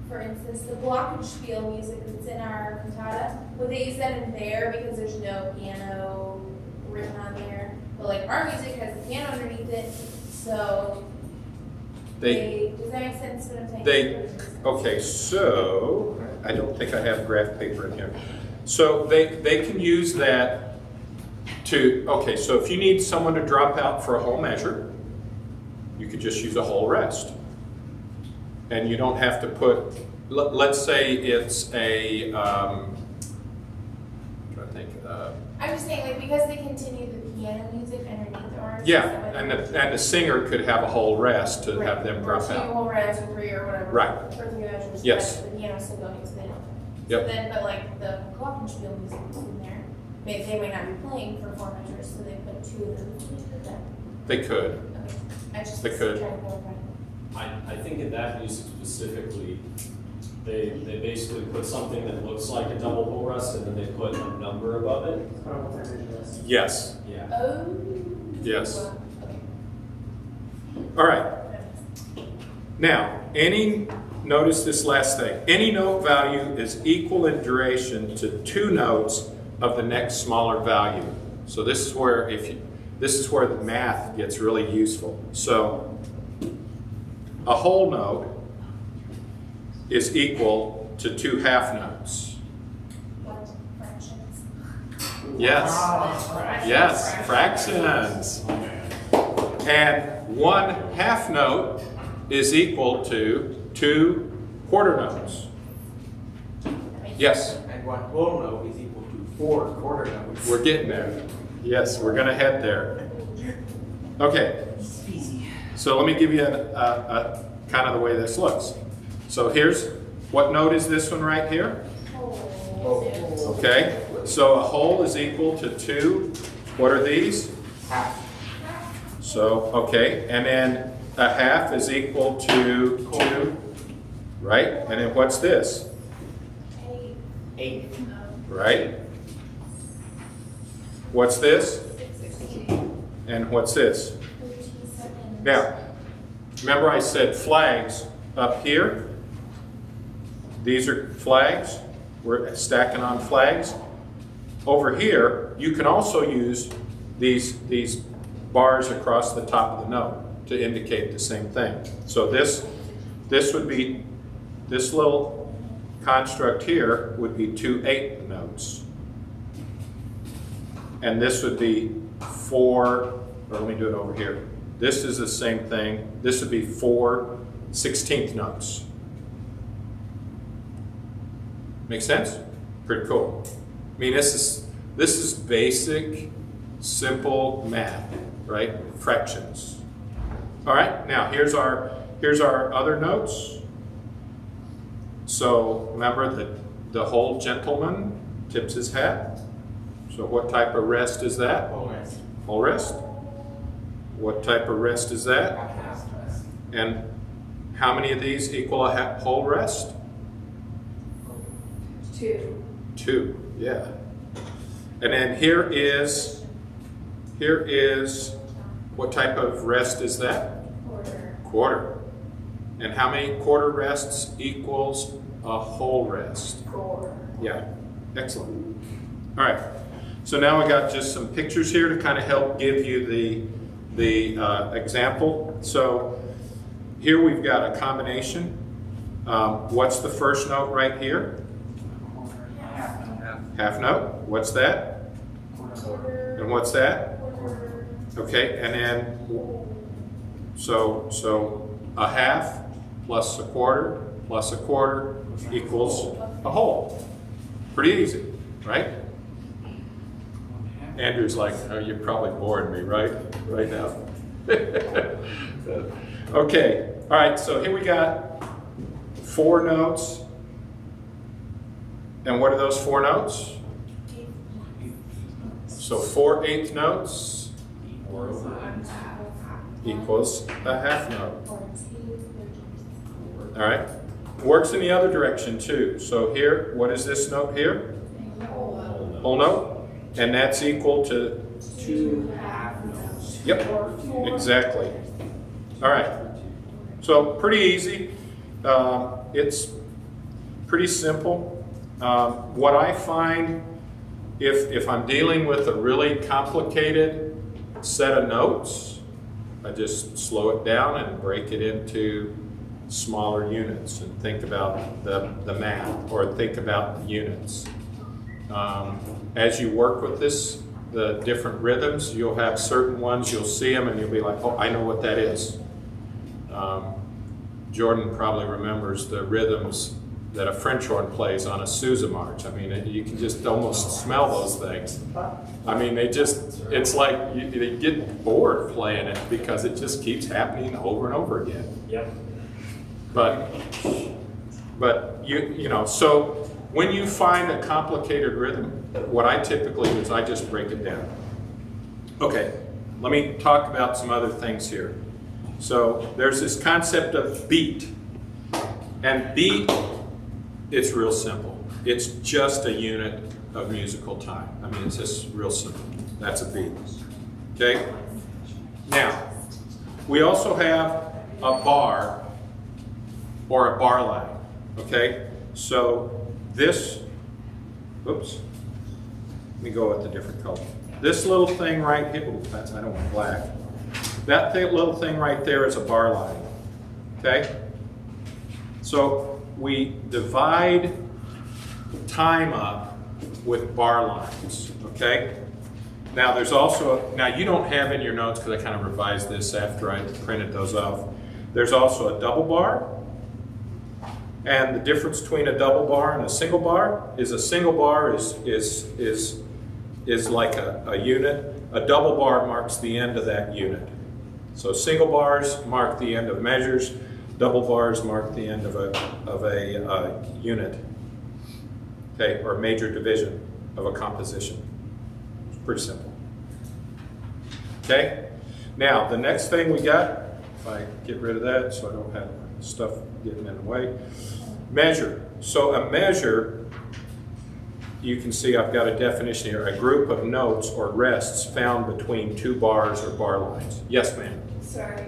for instance, the glockenspiel music that's in our cantata? Would they use that in there because there's no piano written on there? But like our music has the piano underneath it, so does that make sense what I'm saying? Okay, so I don't think I have graph paper in here. So they can use that to, okay, so if you need someone to drop out for a whole measure, you could just use a whole rest. And you don't have to put, let's say it's a, I'm trying to think. I'm just saying, like, because they continue the piano music underneath the orange. Yeah, and the singer could have a whole rest to have them drop or two out. whole rest or three or whatever. Right. Or three measures. Yes. But the piano's still going, so they don't. Yep. So then, but like the glockenspiel music is in there. They might not be playing for 4 measures, so they put 2 of them. They could. Okay. I just They could. trying to clarify. I think in that music specifically, they basically put something that looks like a double whole rest and then they put a number above it. It's kind of multi-measure rest. Yes. Yeah. Oh. Yes. Well, okay. All right. Now, notice this last thing. Any note value is equal in duration to 2 notes of the next smaller value. So this is where the math gets really useful. So a whole note is equal to 2 half notes. What? Fractions? Yes. Yes, fractions. And 1 half note is equal to 2 quarter notes. Yes, And 1 whole note is equal to 4 quarter notes. we're getting there. Yes, we're gonna head there. Okay, so let me give you a kind of the way this looks. So what note is this one right here? Okay, so a whole is equal to 2, what are these? Half. So, okay, and then a half is equal to 2, right? And then what's this? 8. Right? What's this? And what's this? Now, remember I said flags up here? These are flags. We're stacking on flags. Over here, you can also use these bars across the top of the note to indicate the same thing. So this would be, this little construct here would be 2 8 notes. And this would be 4, or let me do it over here. This is the same thing. This would be 4 16th notes. Make sense? Pretty cool. I mean, this is basic, simple math, right? Fractions. All right, now here's our other notes. So remember the whole gentleman tips his hat. So what type of rest is that? Whole rest. Whole rest. What type of rest is that? Half rest. And how many of these equal a whole rest? 2. 2, yeah. And then here is, what type of rest is that? Quarter. And how many quarter rests equals a whole rest? 4. Yeah, excellent. All right, so now I got just some pictures here to kind of help give you the example. So here we've got a combination. What's the first note right here? Half note. What's that? And what's that? Okay, and then so a half plus a quarter equals a whole. Pretty easy, right? Andrew's like, oh, you're probably boring me, right now. Okay, all right, so here we got 4 notes. And what are those 4 notes? So 4 8th notes equals a half note. All right? Works in the other direction too. So here, what is this note here? Whole note. And that's equal to 2 half notes. Yep, exactly. All right. So pretty easy. It's pretty simple. What I find, if I'm dealing with a really complicated set of notes, I just slow it down and break it into smaller units and think about the math or think about the units. As you work with this, the different rhythms, you'll have certain ones, you'll see them and you'll be like, oh, I know what that is. Jordan probably remembers the rhythms that a French horn plays on a Sousa march. I mean, you can just almost smell those things. I mean, it's like they get bored playing it because it just keeps happening over and over again. Yep. But you know, so when you find a complicated rhythm, what I typically do is I just break it down. Okay, let me talk about some other things here. So there's this concept of beat. And beat, it's real simple. It's just a unit of musical time. I mean, it's just real simple. That's a beat. Okay? Now, we also have a bar or a bar line. Okay? So this, oops, let me go with a different color. This little thing right here, ooh, I don't want black. That little thing right there is a bar line. Okay? So we divide time up with bar lines, okay? Now there's also, now you don't have in your notes because I kind of revised this after I printed those off. There's also a double bar, and the difference between a double bar and a single bar is like a unit. A double bar marks the end of that unit. So single bars mark the end of measures. Double bars mark the end of a unit, okay, or major division of a composition. It's pretty simple. Okay, now the next thing we got, if I get rid of that so I don't have stuff getting in the way, measure. So a measure, you can see I've got a definition here, a group of notes or rests found between two bars or bar lines. Yes, ma'am. Sorry,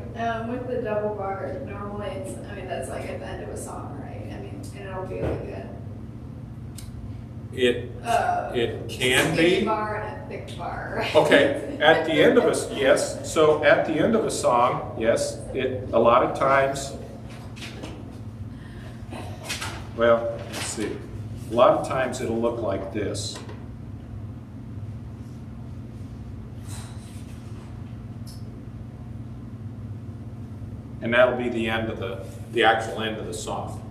with the double bar, normally it's, I mean, that's like at the end of a song, right? I mean, and it'll be like It can skinny be. bar and a thick bar, right? Okay, at the end of a, yes, so at the end of a song, yes, a lot of times, well, let's see, a lot of times it'll look like this. And that'll be the end of the actual end of the song.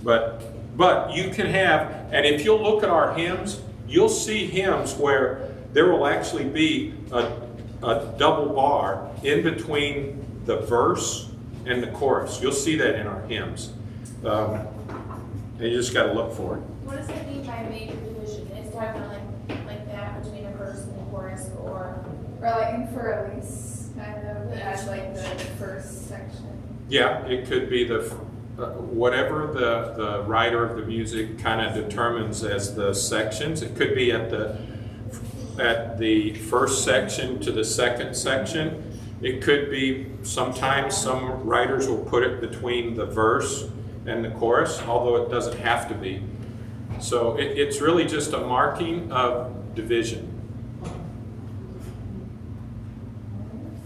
But you can have, and if you'll look at our hymns, you'll see hymns where there will actually be a double bar in between the verse and the chorus. You'll see that in our hymns. And you just got to look for it. What does it mean by major division? It's talking like that between a verse and a chorus, or like in for Elise, kind of, as like the first section. Yeah, it could be whatever the writer of the music kind of determines as the sections. It could be at the first section to the second section. It could be sometimes some writers will put it between the verse and the chorus, although it doesn't have to be. So it's really just a marking of division.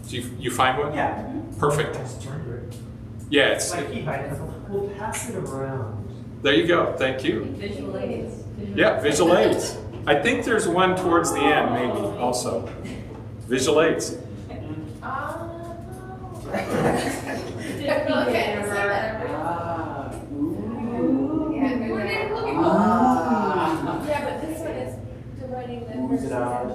So you find one? Yeah. Perfect. Yeah, it's Like we'll pass it around. there you go. Thank you. Visual aids. Yeah, visual aids. I think there's one towards the end, maybe also. Visual aids. yeah, but this one is dividing the Moves it out.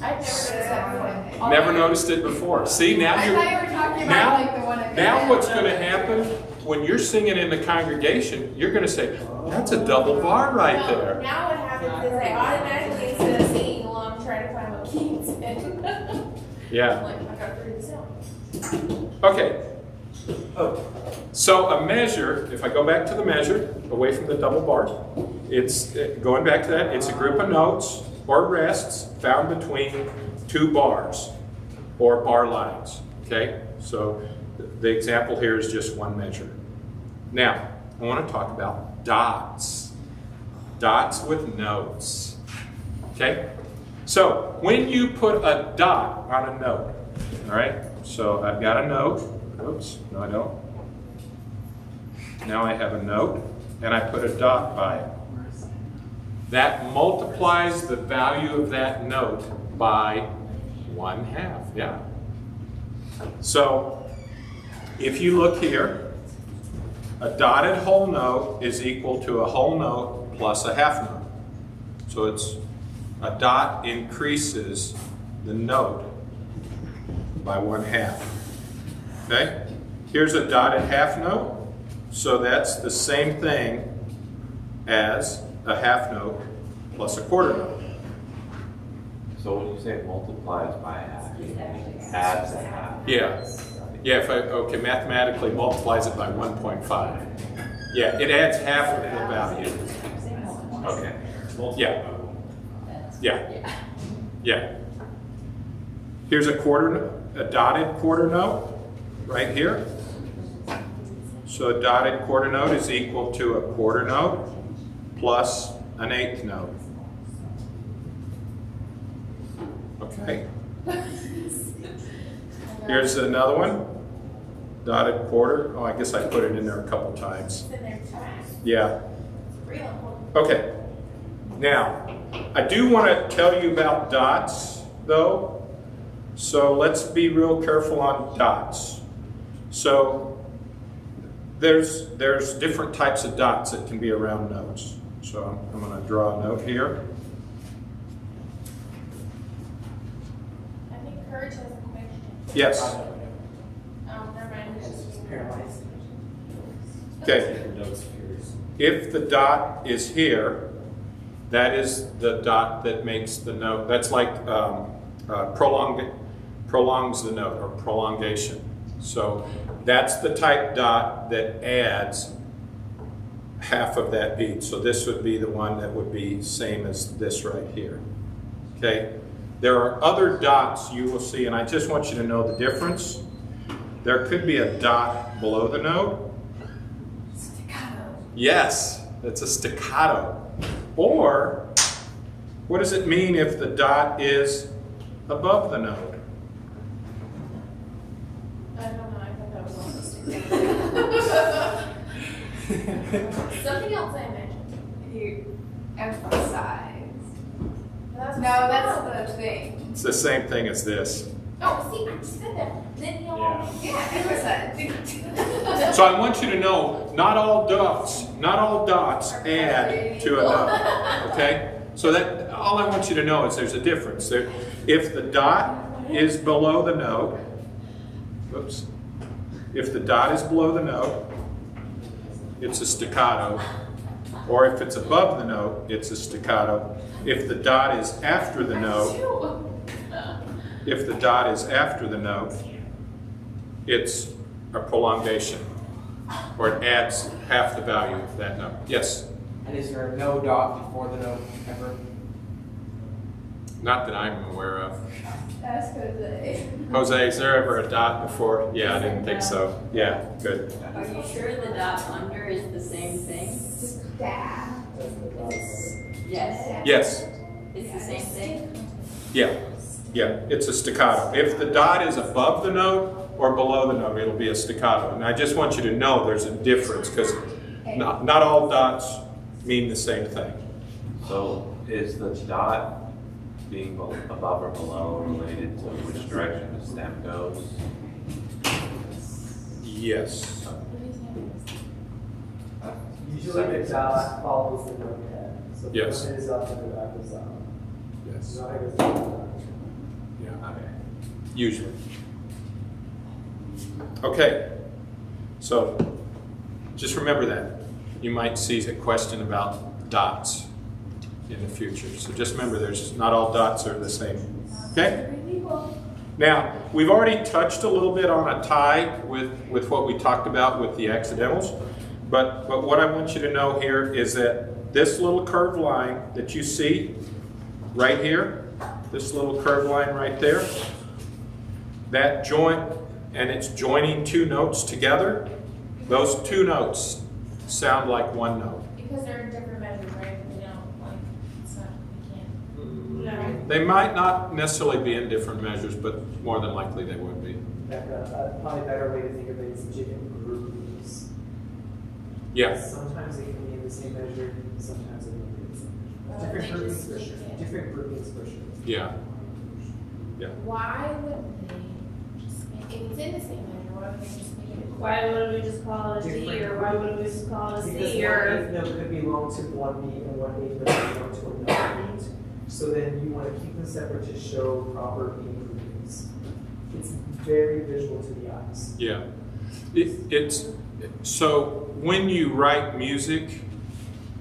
I've never noticed that before. Never noticed it before. See, now I you're thought you were talking about like the one at the now end. what's going to happen when you're singing in the congregation? You're going to say, "That's a double bar right No, there." now what happens is I automatically, instead of singing along, try to find what key it's in. I'm Yeah. like, I gotta figure this out. Okay. So a measure, if I go back to the measure, away from the double bar, it's, going back to that, it's a group of notes or rests found between two bars or bar lines, okay? So the example here is just one measure. Now, I want to talk about dots. Dots with notes, okay? So when you put a dot on a note, all right? So I've got a note. Oops, no I don't. Now I have a note, and I put a dot by it. That multiplies the value of that note by 1/2, yeah. So if you look here, a dotted whole note is equal to a whole note plus a half note. So it's a dot increases the note by 1/2. Okay? Here's a dotted half note. So that's the same thing as a half note plus a quarter note. So when you say it multiplies by half, it adds a half. Yeah. Yeah, if okay, mathematically multiplies it by 1.5. Yeah, it adds half of the value. Okay. Yeah. Yeah. Yeah. Here's a dotted quarter note right here. So a dotted quarter note is equal to a quarter note plus an eighth note. Okay. Here's another one. Dotted quarter. Oh, I guess I put it in there a couple times. Yeah. Okay. Now, I do want to tell you about dots, though. So let's be real careful on dots. So there's different types of dots that can be around notes. So I'm going to draw a note here. I think Courage has a question. Yes. Never mind. Okay. If the dot is here, that is the dot that makes the note. That's like prolongs the note, or prolongation. So that's the type dot that adds half of that beat. So this would be the one that would be same as this right here. Okay? There are other dots you will see, and I just want you to know the difference. There could be a dot below the note. Staccato. Yes, it's a staccato. Or, what does it mean if the dot is above the note? I don't know. I thought that was also staccato. Something else I mentioned. You emphasize. That's No, that's the thing. It's the same thing as this. Oh, see, I just said that. Then you all. Yeah, emphasize. So I want you to know, not all dots add to a note, okay? So that, all I want you to know is there's a difference. If the dot is below the note, oops, if the dot is below the note, it's a staccato. Or if it's above the note, it's a staccato. If the dot is after the note, it's a prolongation, or it adds half the value of that note. Yes? And is there no dot before the note ever? Not that I'm aware of. Ask Jose. Jose, is there ever a dot before? Yeah, I didn't think so. Yeah, good. Are you sure the dot under is the same thing? Stab. Yes. Yes. It's the same thing? Yeah. Yeah, it's a staccato. If the dot is above the note or below the note, it'll be a staccato. And I just want you to know there's a difference, because not all dots mean the same thing. So is the dot being above or below related to which direction the stem goes? Yes. Usually the dot follows the note head. So the Yes. note head is up and the dot goes up. Yes. The note head goes down, the dot goes down. Yeah. Usually. Okay. So just remember that. You might see a question about dots in the future. So just remember, there's not all dots are the same. Okay? Now, we've already touched a little bit on a tie with what we talked about with the accidentals, but what I want you to know here is that this little curved line that you see right here, this little curved line right there, that joint, and it's joining two notes together, those two notes sound like one note. Because they're in different measures, right? We don't, like, it's not, we can't. No. They might not necessarily be in different measures, but more than likely they would be. Probably a better way to think of it is different groupings. Yeah. Sometimes they can be in the same measure, sometimes they won't be in the same measure. Different groupings for sure. Different groupings for sure. Yeah. Why would they just make, if it's in the same measure, why would they just make it? Why wouldn't we just call it a D, or why wouldn't we just call it a Because C, one or? eighth note could belong to one beat and one eighth note could belong to another beat. So then you want to keep them separate to show proper beat groupings. It's very visual to the eyes. Yeah. It's so when you write music,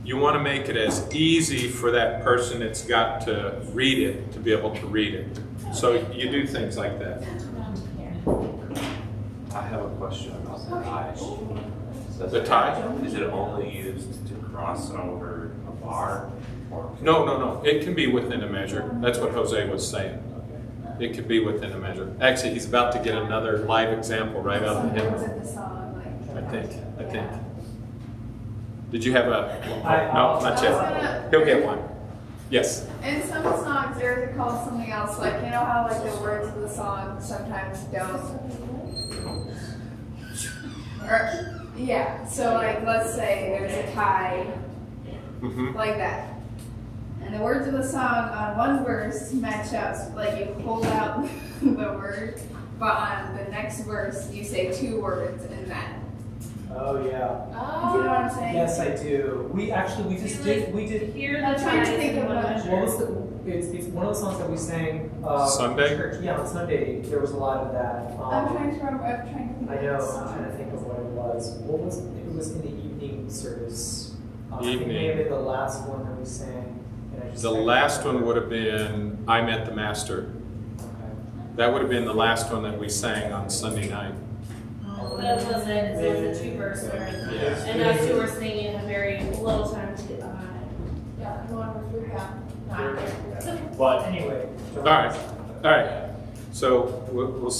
you want to make it as easy for that person that's got to read it to be able to read it. So you do things like that. I have a question about the tie. The tie? Is it only used to cross over a bar? Or No. It can be within a measure. That's what Jose was saying. It could be within a measure. Actually, he's about to get another live example right out of him. I think. Did you have a? No, not yet. He'll get one. Yes. In some songs, they're called something else. Like, you know how like the words of the song sometimes don't. Or, yeah. So like, let's say there's a tie, like that, and the words of the song on one verse match up. Like you pull out the word, but on the next verse you say two words in that. Oh yeah. Do you know what I'm saying? Yes, I do. We just did. We did. Here, I'm the trying to ties think in of one what- measure. What was the? It's one of the songs that we sang. Sunday? in church. Yeah, on Sunday there was a lot of that. I'm trying to remember. I'm trying to think. I of know. the I'm song. trying to think of what it was. What was it? Was in the evening service. I think it Evening. may have been the last one that we sang. And I just The last one would have been I Met the Master. Okay. That would have been the last one that we sang on Sunday night. That was it, it was a two-verse one. And us two were singing a very low time to get behind. Yeah, no one would not there. But Anyway. All right. So we'll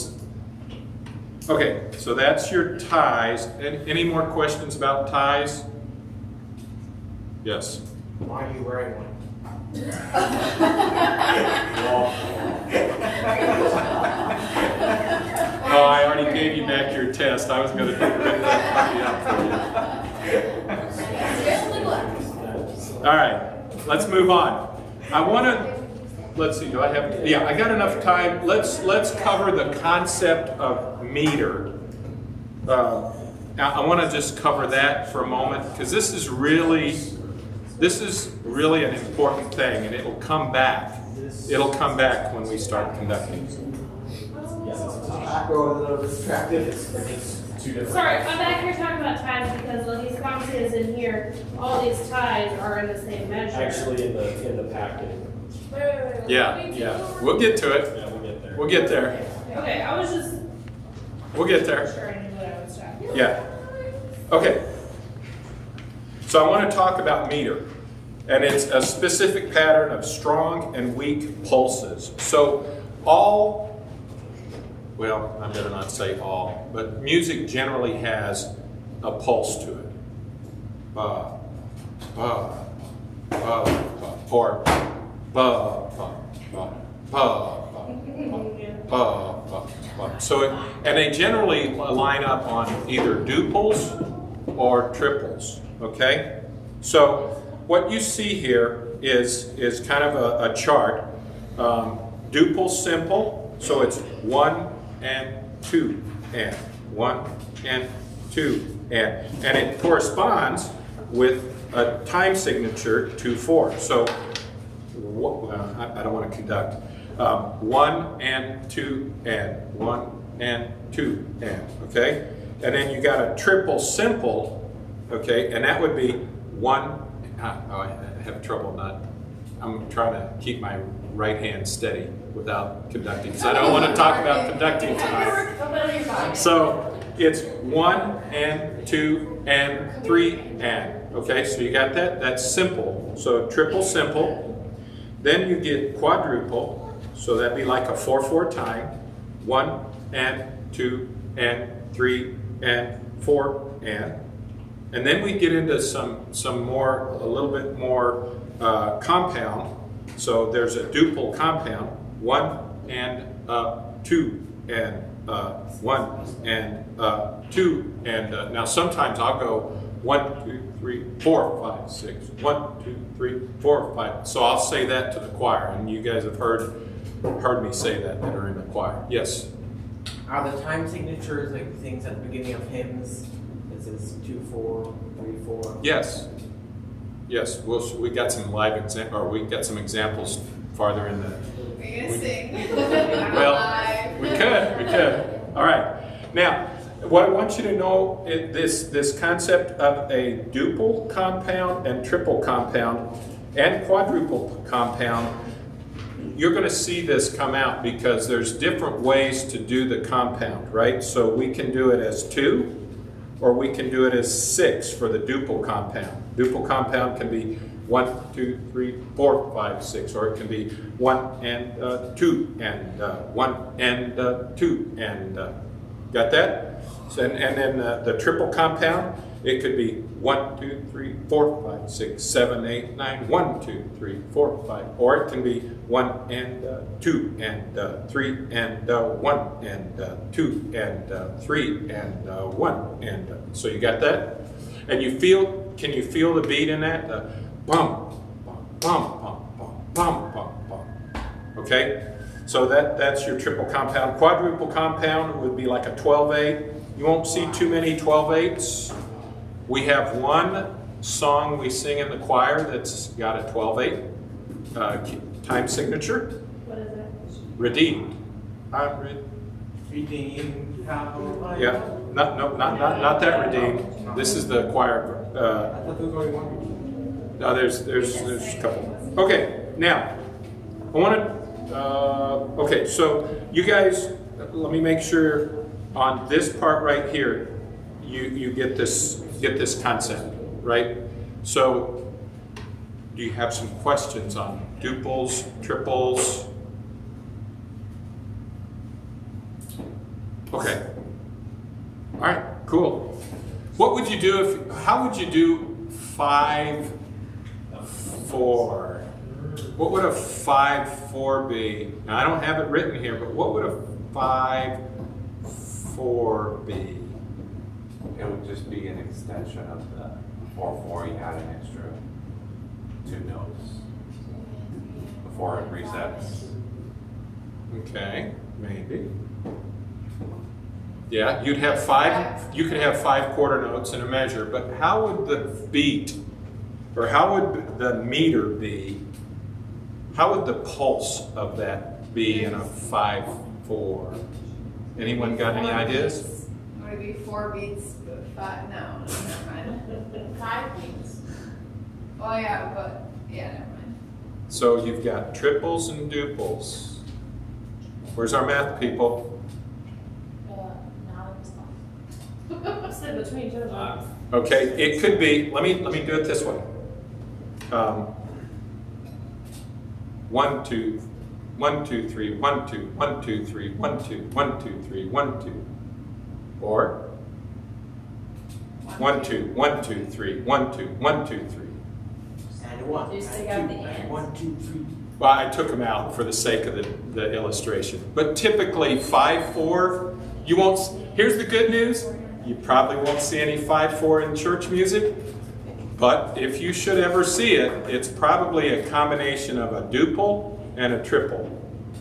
okay, so that's your ties. Any more questions about ties? Yes. Why are you wearing one? Oh, I already gave you back your test. I was going to pick that copy up for you. All right, let's move on. I want to, let's see, do I have, yeah, I got enough time. Let's cover the concept of meter. Now, I want to just cover that for a moment because this is really an important thing, and it'll come back. It'll come back when we start conducting. We're a little distracted. Sorry, I'm back here talking about ties because when these conversations in here, all these ties are in the same measure. actually in the packet. Wait. Yeah. We'll get to it. Yeah, we'll get there. We'll get there. Okay, I was just We'll get there. sure I knew what I was talking about. Yeah. Okay. So I want to talk about meter. And it's a specific pattern of strong and weak pulses. So well, I better not say all, but music generally has a pulse to it. Ba, ba, ba, ba, or ba, ba, ba, ba, ba. So, and they generally line up on either duples or triples, okay? So what you see here is kind of a chart. Duple simple, so it's 1 and 2 and 1 and 2 and it corresponds with a time signature 2/4. So I don't want to conduct 1 and 2 and 1 and 2 and, okay? And then you got a triple simple, okay? And that would be 1. I have trouble I'm trying to keep my right hand steady without conducting, because I don't want to talk about conducting tonight. So it's 1 and 2 and 3 and. Okay, so you got that? That's simple. So triple simple. Then you get quadruple. So that'd be like a 4/4 time. 1 and 2 and 3 and 4 and. And then we get into some more, a little bit more compound. So there's a duple compound. 1 and 2 and 1 and 2 and now sometimes I'll go 1, 2, 3, 4, 5, 6. 1, 2, 3, 4, 5. So I'll say that to the choir, and you guys have heard me say that are in the choir. Yes. Are the time signatures like things at the beginning of hymns? This is 2, 4, 3, 4. Yes. Yes. We got some we got some examples farther in the. We're gonna sing. Well, we could. All right. Now, what I want you to know is this concept of a duple compound and triple compound and quadruple compound. You're going to see this come out because there's different ways to do the compound, right? So we can do it as 2, or we can do it as 6 for the duple compound. Duple compound can be 1, 2, 3, 4, 5, 6, or it can be 1 and 2 and 1 and 2 and got that? So, and then the triple compound, it could be 1, 2, 3, 4, 5, 6, 7, 8, 9, 1, 2, 3, 4, 5, or it can be 1 and 2 and 3 and 1 and 2 and 3 and 1 and so you got that? And can you feel the beat in that? Bum, bum, bum, bum, bum, bum, bum. Okay? So that's your triple compound. Quadruple compound would be like a 12/8. You won't see too many 12/8s. We have one song we sing in the choir that's got a 12/8 time signature. What is it? Redeemed. Redeemed. Yeah. Not that redeemed. This is the choir. I thought there was only one. No, there's a couple. Okay, now I want to. Okay, so you guys, let me make sure on this part right here, you get this concept, right? So, do you have some questions on duples, triples? Okay. All right. Cool. What would you do how would you do 5/4? What would a 5/4 be? Now I don't have it written here, but what would a 5/4 be? It would just be an extension of the 4/4. You add an extra 2 notes before it resets. Okay, maybe. Yeah, you could have 5 quarter notes in a measure, but how would the beat, or how would the meter be? How would the pulse of that be in a 5/4? Anyone got any ideas? Maybe 4 beats, but 5. No, never mind. 5 beats. Oh yeah, but yeah, never mind. So you've got triples and duples. Where's our math people? Sit between each other. Okay, it could be. Let me do it this way. 1, 2, 1, 2, 3, 1, 2, 1, 2, 3, 1, 2, 1, 2, 3, 1, 2. Or 1, 2, 1, 2, 3, 1, 2, 1, 2, 3. And 1. Just take and out 2, the and ends. 1, 2, 3. Well, I took them out for the sake of the illustration. But typically 5/4, you won't. Here's the good news. You probably won't see any 5/4 in church music. But if you should ever see it, it's probably a combination of a duple and a triple,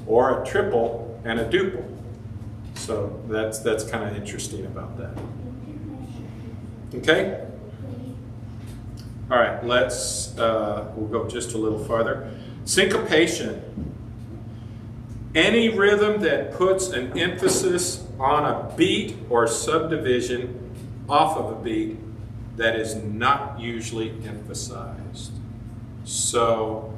or a triple and a duple. So that's kind of interesting about that. Okay? All right, we'll go just a little farther. Syncopation. Any rhythm that puts an emphasis on a beat or subdivision off of a beat that is not usually emphasized. So,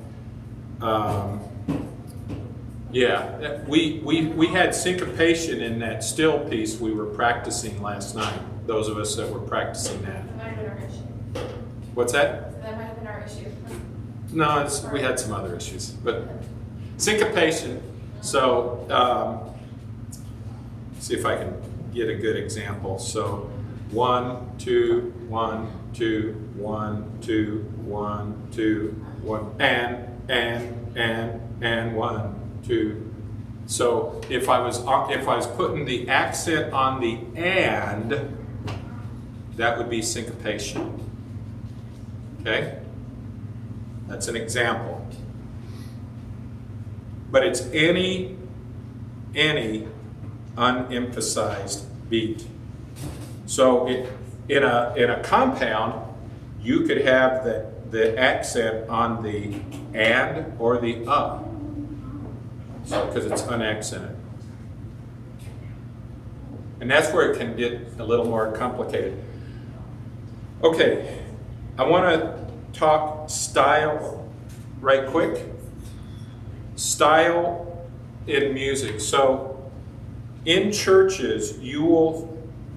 Yeah, we had syncopation in that still piece we were practicing last night, those of us that were practicing that. That might have been our issue. What's that? So that might have been our issue. No, we had some other issues, but syncopation. So, see if I can get a good example. So, 1, 2, 1, 2, 1, 2, 1, 2, 1, and 1, 2. So if I was putting the accent on the and, that would be syncopation. Okay? That's an example. But it's any unemphasized beat. So in a compound, you could have the accent on the and or the so because it's unaccented. And that's where it can get a little more complicated. Okay, I want to talk style right quick. Style in music. So in churches, you will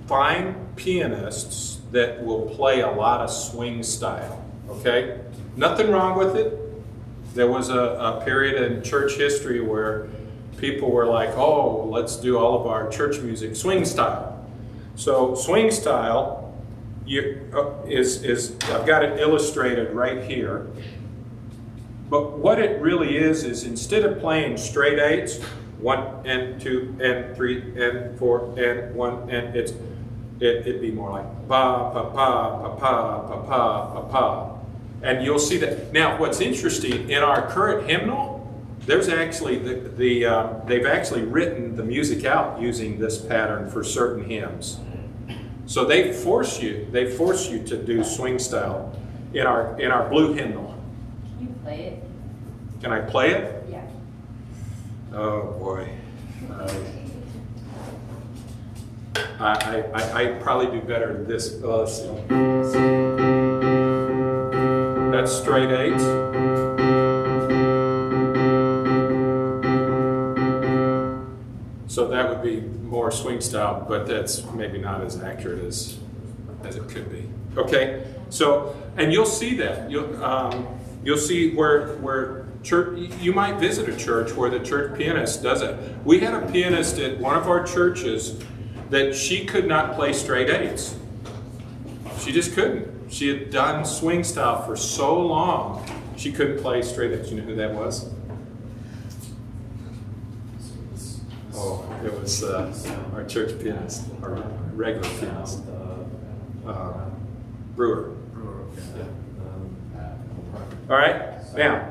find pianists that will play a lot of swing style, okay? Nothing wrong with it. There was a period in church history where people were like, oh, let's do all of our church music swing style. So swing style is I've got it illustrated right here. But what it really is instead of playing straight eights, 1 and 2 and 3 and 4 and 1 and it'd be more like pa pa pa pa pa pa pa pa pa. And you'll see that. Now, what's interesting, in our current hymnal, there's actually they've actually written the music out using this pattern for certain hymns. So they force you to do swing style in our blue hymnal. Can you play it? Can I play it? Yeah. Oh boy. I probably do better at this. Let's see. That's straight eights. So that would be more swing style, but that's maybe not as accurate as it could be. Okay, so, and you'll see that. You'll see where church, you might visit a church where the church pianist does it. We had a pianist at one of our churches that she could not play straight eights. She just couldn't. She had done swing style for so long, she couldn't play straight eights. You know who that was? Oh, it was our church pianist, our regular pianist, Brewer. Yeah. All right, now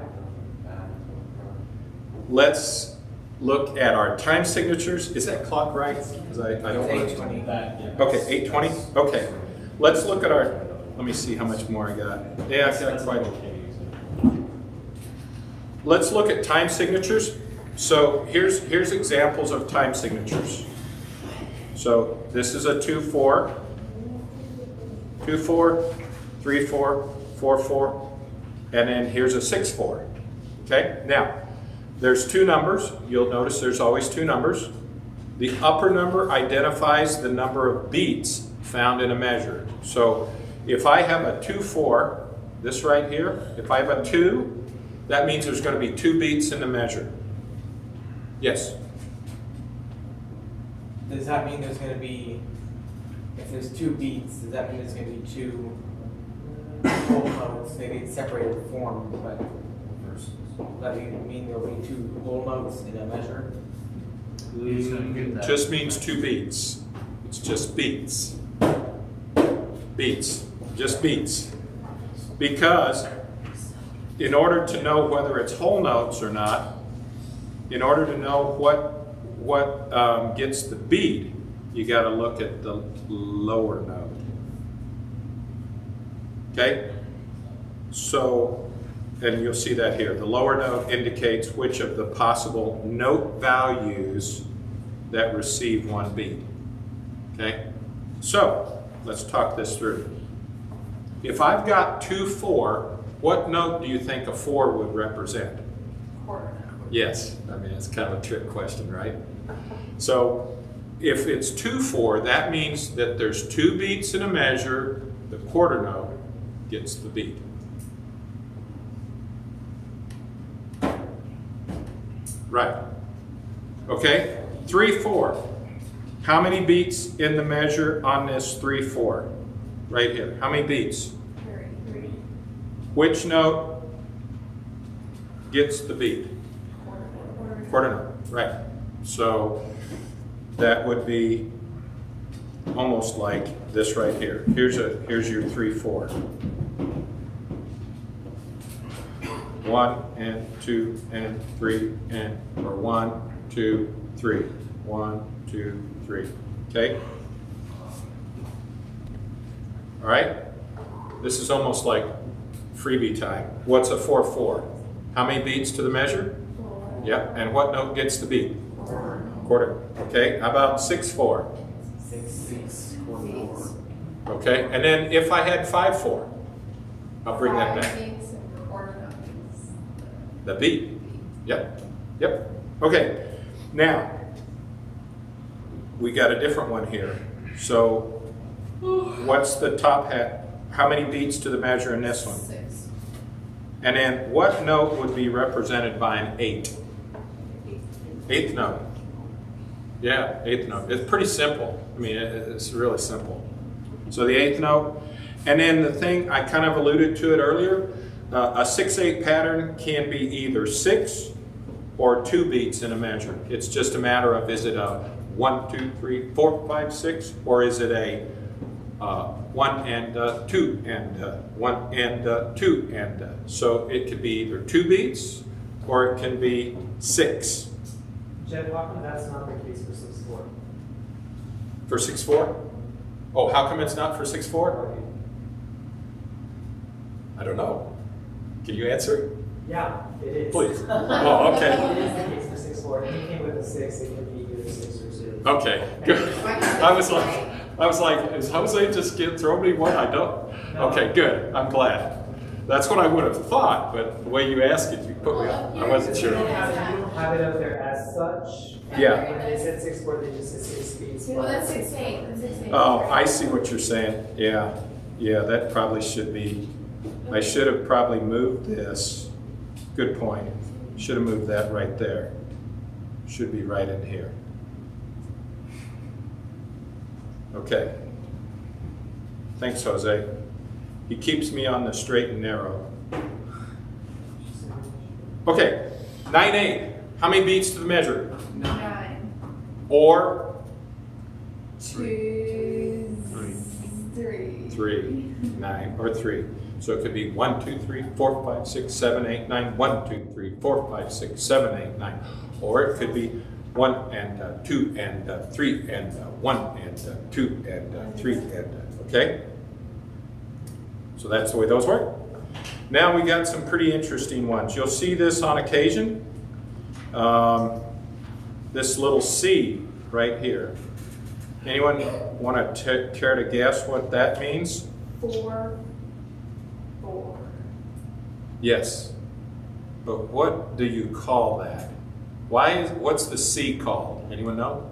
let's look at our time signatures. Is that clock right? Because I don't want to. 8:20. Okay, 8:20. Okay, let's look at our. Let me see how much more I got. Yeah, I got quite. Let's look at time signatures. So here's examples of time signatures. So this is a 2/4, 2/4, 3/4, 4/4, and then here's a 6/4. Okay, now there's two numbers. You'll notice there's always two numbers. The upper number identifies the number of beats found in a measure. So if I have a 2/4, this right here, if I have a 2, that means there's going to be 2 beats in the measure. Yes? Does that mean there's going to be, if there's 2 beats, does that mean there's going to be 2 whole notes, maybe it's separated form, but does that mean there'll be 2 whole notes in a measure? Just means 2 beats. It's just beats. Beats. Just beats. Because in order to know whether it's whole notes or not, in order to know what gets the beat, you got to look at the lower note. Okay? So, and you'll see that here. The lower note indicates which of the possible note values that receive 1 beat. Okay? So, let's talk this through. If I've got 2/4, what note do you think a 4 would represent? Quarter. Yes, I mean, it's kind of a trick question, right? So if it's 2/4, that means that there's 2 beats in a measure, the quarter note gets the beat. Right. Okay, 3/4. How many beats in the measure on this 3/4? Right here. How many beats? 3. Which note gets the beat? Quarter note, right. So that would be almost like this right here. Here's your 3/4. 1 and 2 and 3 and, or 1, 2, 3. 1, 2, 3. Okay? All right? This is almost like freebie time. What's a 4/4? How many beats to the measure? 4. Yep. And what note gets the beat? Quarter. Okay. How about 6/4? 6, quarter. Okay. And then if I had 5/4, I'll bring that back. The beat. Yep. Yep. Okay. Now, we got a different one here. So, what's the top hat? How many beats to the measure in this one? 6. And then what note would be represented by an 8? 8th note. Yeah, 8th note. It's pretty simple. I mean, it's really simple. So the 8th note. And then the thing, I kind of alluded to it earlier, a 6/8 pattern can be either 6 or 2 beats in a measure. It's just a matter of, is it a 1, 2, 3, 4, 5, 6, or is it a 1 and 2 and 1 and 2 and so it could be either 2 beats or it can be 6. Jed, how come that's not the case for 6/4? For 6/4? Oh, how come it's not for 6/4? I don't know. Can you answer? Yeah, it is. Please. Oh, okay. It is the case for 6/4. Anything with a 6, it can be either 6 or 2. Okay, good. I was like, is Jose just throw me one? I don't. No. Okay, good. I'm glad. That's what I would have thought, but the way you asked it, you put me on. I wasn't You sure. don't have it out there as such. Yeah. When they said 6/4, they just said 6 beats. Well, that's 6/8. That's 6/8. Oh, I see what you're saying. Yeah, yeah, that probably should be. I should have probably moved this. Good point. Should have moved that right there. Should be right in here. Okay. Thanks, Jose. He keeps me on the straight and narrow. Okay, 9/8. How many beats to the measure? 9. Or 2, 3. 3, 9, or 3. So it could be 1, 2, 3, 4, 5, 6, 7, 8, 9, 1, 2, 3, 4, 5, 6, 7, 8, 9. Or it could be 1 and 2 and 3 and 1 and 2 and 3 and okay? So that's the way those work. Now we got some pretty interesting ones. You'll see this on occasion. This little C right here. Anyone want to care to guess what that means? 4, 4. Yes. But what do you call that? What's the C called? Anyone know?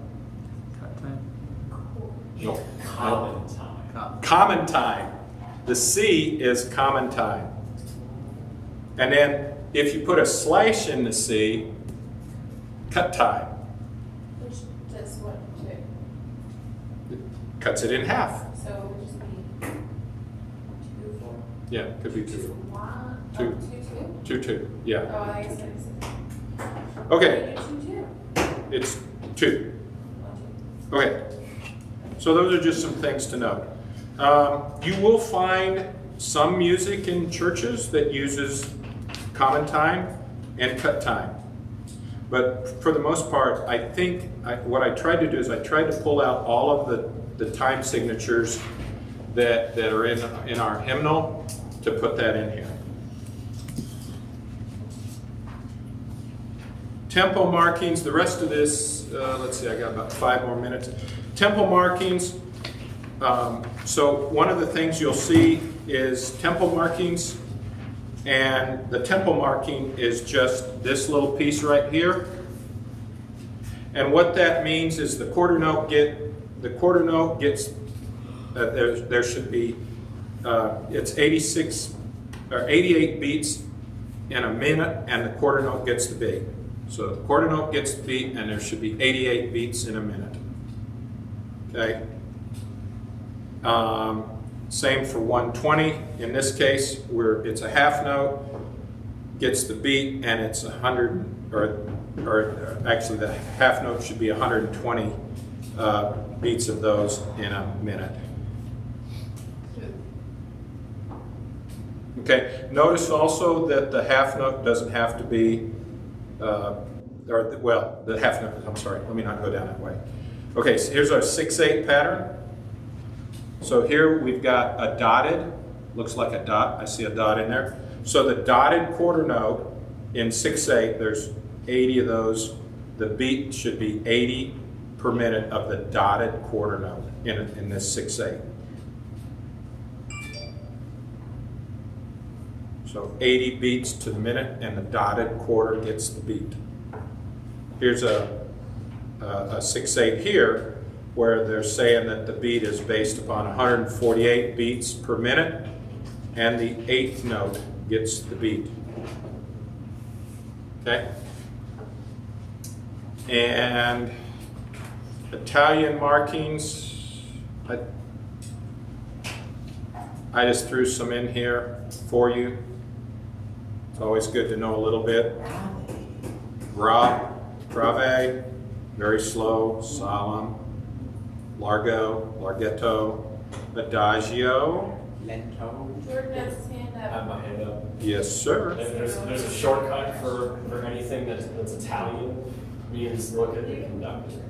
Cut time? No. Common time. Common time. The C is common time. And then if you put a slash in the C, cut time. Which does what to? Cuts it in half. So it would just be 2, 4. Yeah, could be 2. 1. Two. 2, 2. 2, 2. Yeah. Oh, I guess it is. Okay, 2, 2. it's 2. Okay. So those are just some things to note. You will find some music in churches that uses common time and cut time. But for the most part, I think what I tried to do is I tried to pull out all of the time signatures that are in our hymnal to put that in here. Tempo markings, the rest of this, let's see, I got about 5 more minutes. Tempo markings, so one of the things you'll see is tempo markings And the tempo marking is just this little piece right here. And what that means is the quarter note gets, there should be, it's 86 or 88 beats in a minute, and the quarter note gets the beat. So the quarter note gets the beat, and there should be 88 beats in a minute. Okay. Same for 120. In this case, where it's a half note, gets the beat, and it's 100, or actually the half note should be 120 beats of those in a minute. Okay, notice also that the half note doesn't have to be, the half note, I'm sorry, let me not go down that way. Okay, so here's our 6/8 pattern. So here we've got a dotted, looks like a dot, I see a dot in there. So the dotted quarter note in 6/8, there's 80 of those. The beat should be 80 per minute of the dotted quarter note in this 6/8. So 80 beats to the minute, and the dotted quarter gets the beat. Here's a 6/8 here, where they're saying that the beat is based upon 148 beats per minute, and the 8th note gets the beat. Okay? And Italian markings, I just threw some in here for you. It's always good to know a little bit. Grave, very slow, solemn. Largo, larghetto, adagio. Lento. Jordan has his hand I have up. my hand up. Yes, sir. There's a shortcut for anything that's Italian. Means look at the conductor.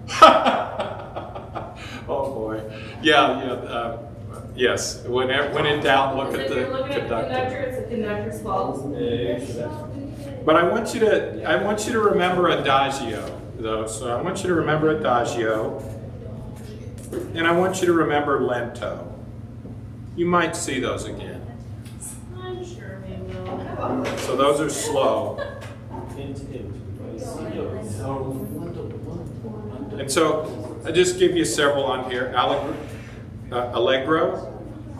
Oh boy. Yeah. Yes. When in doubt, look at If the you're looking at the conductor, conductor. it's the conductor's fault. But I want you to remember adagio, though. So I want you to remember adagio, and I want you to remember lento. You might see those again. I'm sure we will. So those are slow. And so I just give you several on here. Allegro,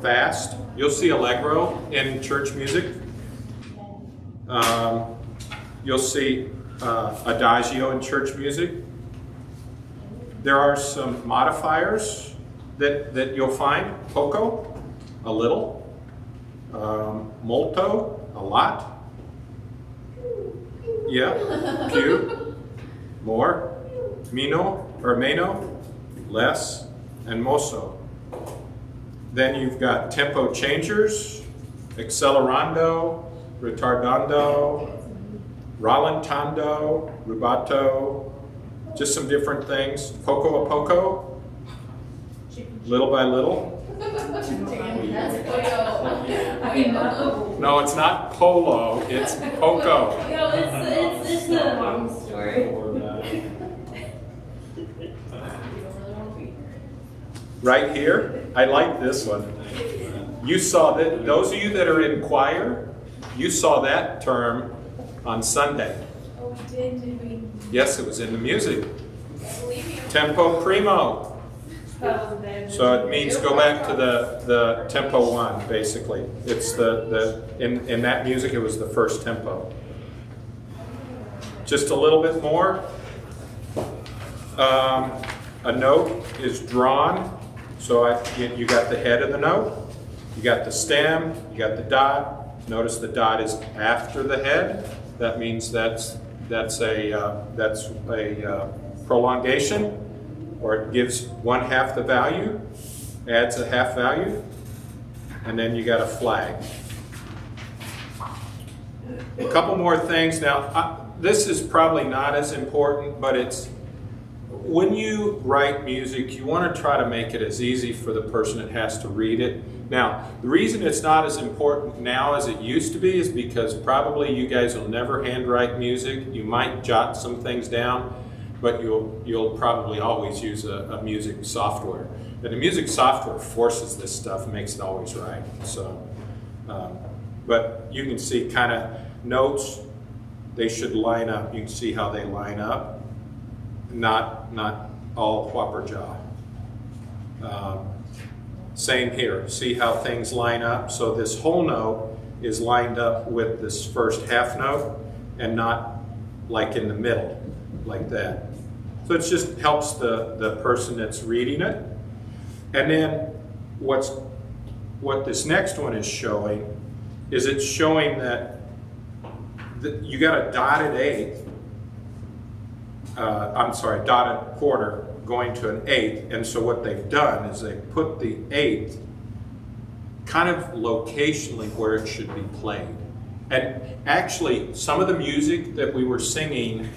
fast. You'll see allegro in church music. You'll see adagio in church music. There are some modifiers that you'll find. Poco, a little. Molto, a lot. Yeah, più, more. Meno, or meno, less. And mosso. Then you've got tempo changers, accelerando, retardando, rallentando, rubato, just some different things. Poco a poco, little by little. No, it's not polo, it's poco. No, it's the long story. Right here, I like this one. You saw that, those of you that are in choir, you saw that term on Sunday. Oh, we did we? Yes, it was in the music. Believe you. Tempo primo. That was a bad So it means go back to the tempo one, basically. It's in that music, it was the first tempo. Just a little bit more. A note is drawn. So you got the head of the note, you got the stem, you got the dot. Notice the dot is after the head. That means that's a prolongation, or it gives 1/2 the value, adds a half value, and then you got a flag. A couple more things now. This is probably not as important, but it's when you write music, you want to try to make it as easy for the person that has to read it. Now, the reason it's not as important now as it used to be is because probably you guys will never handwrite music. You might jot some things down, but you'll probably always use a music software. And the music software forces this stuff, makes it always right. So, But you can see kind of notes, they should line up. You can see how they line up, not all whopper jaw. Same here, see how things line up? So this whole note is lined up with this first half note and not like in the middle, like that. So it just helps the person that's reading it. And then what this next one is showing is it's showing that you got a dotted eighth, dotted quarter going to an eighth. And so what they've done is they put the eighth kind of locationally where it should be played. And actually, some of the music that we were singing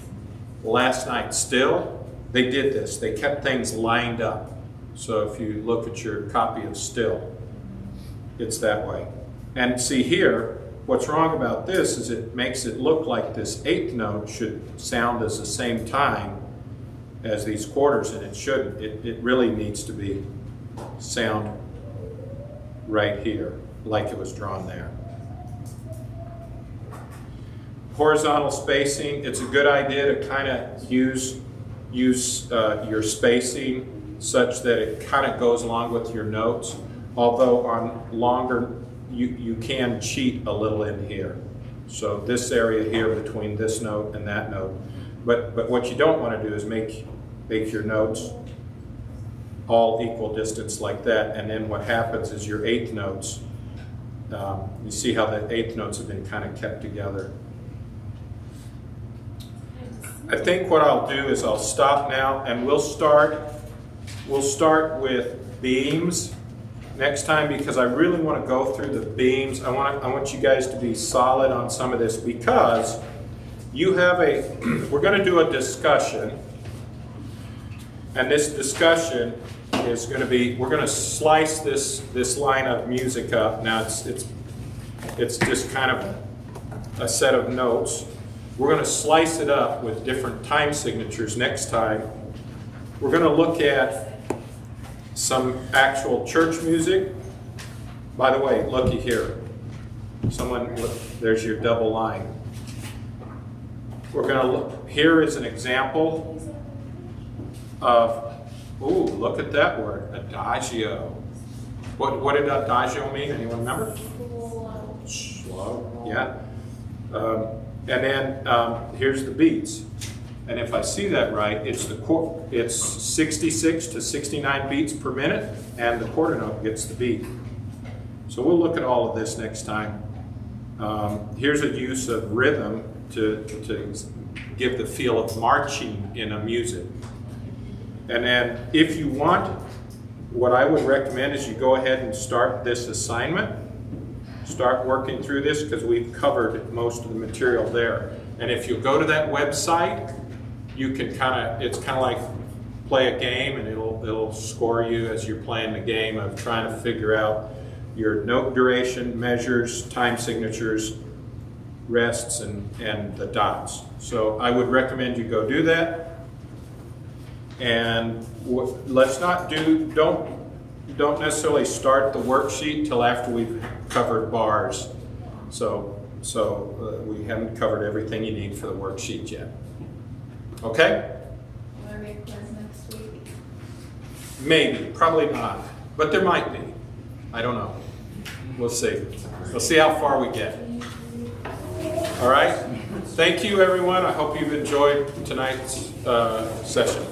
last night Still, they did this. They kept things lined up. So if you look at your copy of Still, it's that way. And see here, what's wrong about this is it makes it look like this eighth note should sound as the same time as these quarters, and it shouldn't. It really needs to be sound right here, like it was drawn there. Horizontal spacing, it's a good idea to kind of use your spacing such that it kind of goes along with your notes, although on longer, you can cheat a little in here. So this area here between this note and that note. But what you don't want to do is make your notes all equal distance like that, and then what happens is your eighth notes, you see how the eighth notes have been kind of kept together. I think what I'll do is I'll stop now, and we'll start with beams next time, because I really want to go through the beams. I want you guys to be solid on some of this, because you have we're going to do a discussion, and this discussion is going to be, we're going to slice this line of music up. Now it's just kind of a set of notes. We're going to slice it up with different time signatures next time. We're going to look at some actual church music. By the way, looky here. There's your double line. We're going to look, here is an example of, ooh, look at that word, adagio. What did adagio mean? Anyone remember? Slow, yeah. And then here's the beats. And if I see that right, it's 66 to 69 beats per minute, and the quarter note gets the beat. So we'll look at all of this next time. Here's a use of rhythm to give the feel of marching in a music. And then if you want, what I would recommend is you go ahead and start this assignment. Start working through this, because we've covered most of the material there. And if you go to that website, you can it's kind of like play a game, and it'll score you as you're playing the game of trying to figure out your note duration, measures, time signatures, rests, and the dots. So I would recommend you go do that. And let's not don't necessarily start the worksheet till after we've covered bars. So we haven't covered everything you need for the worksheet yet. Okay? Will there be a quiz next week? Maybe, probably not, but there might be. I don't know. We'll see. We'll see how far we get. All right? Thank you, everyone. I hope you've enjoyed tonight's session.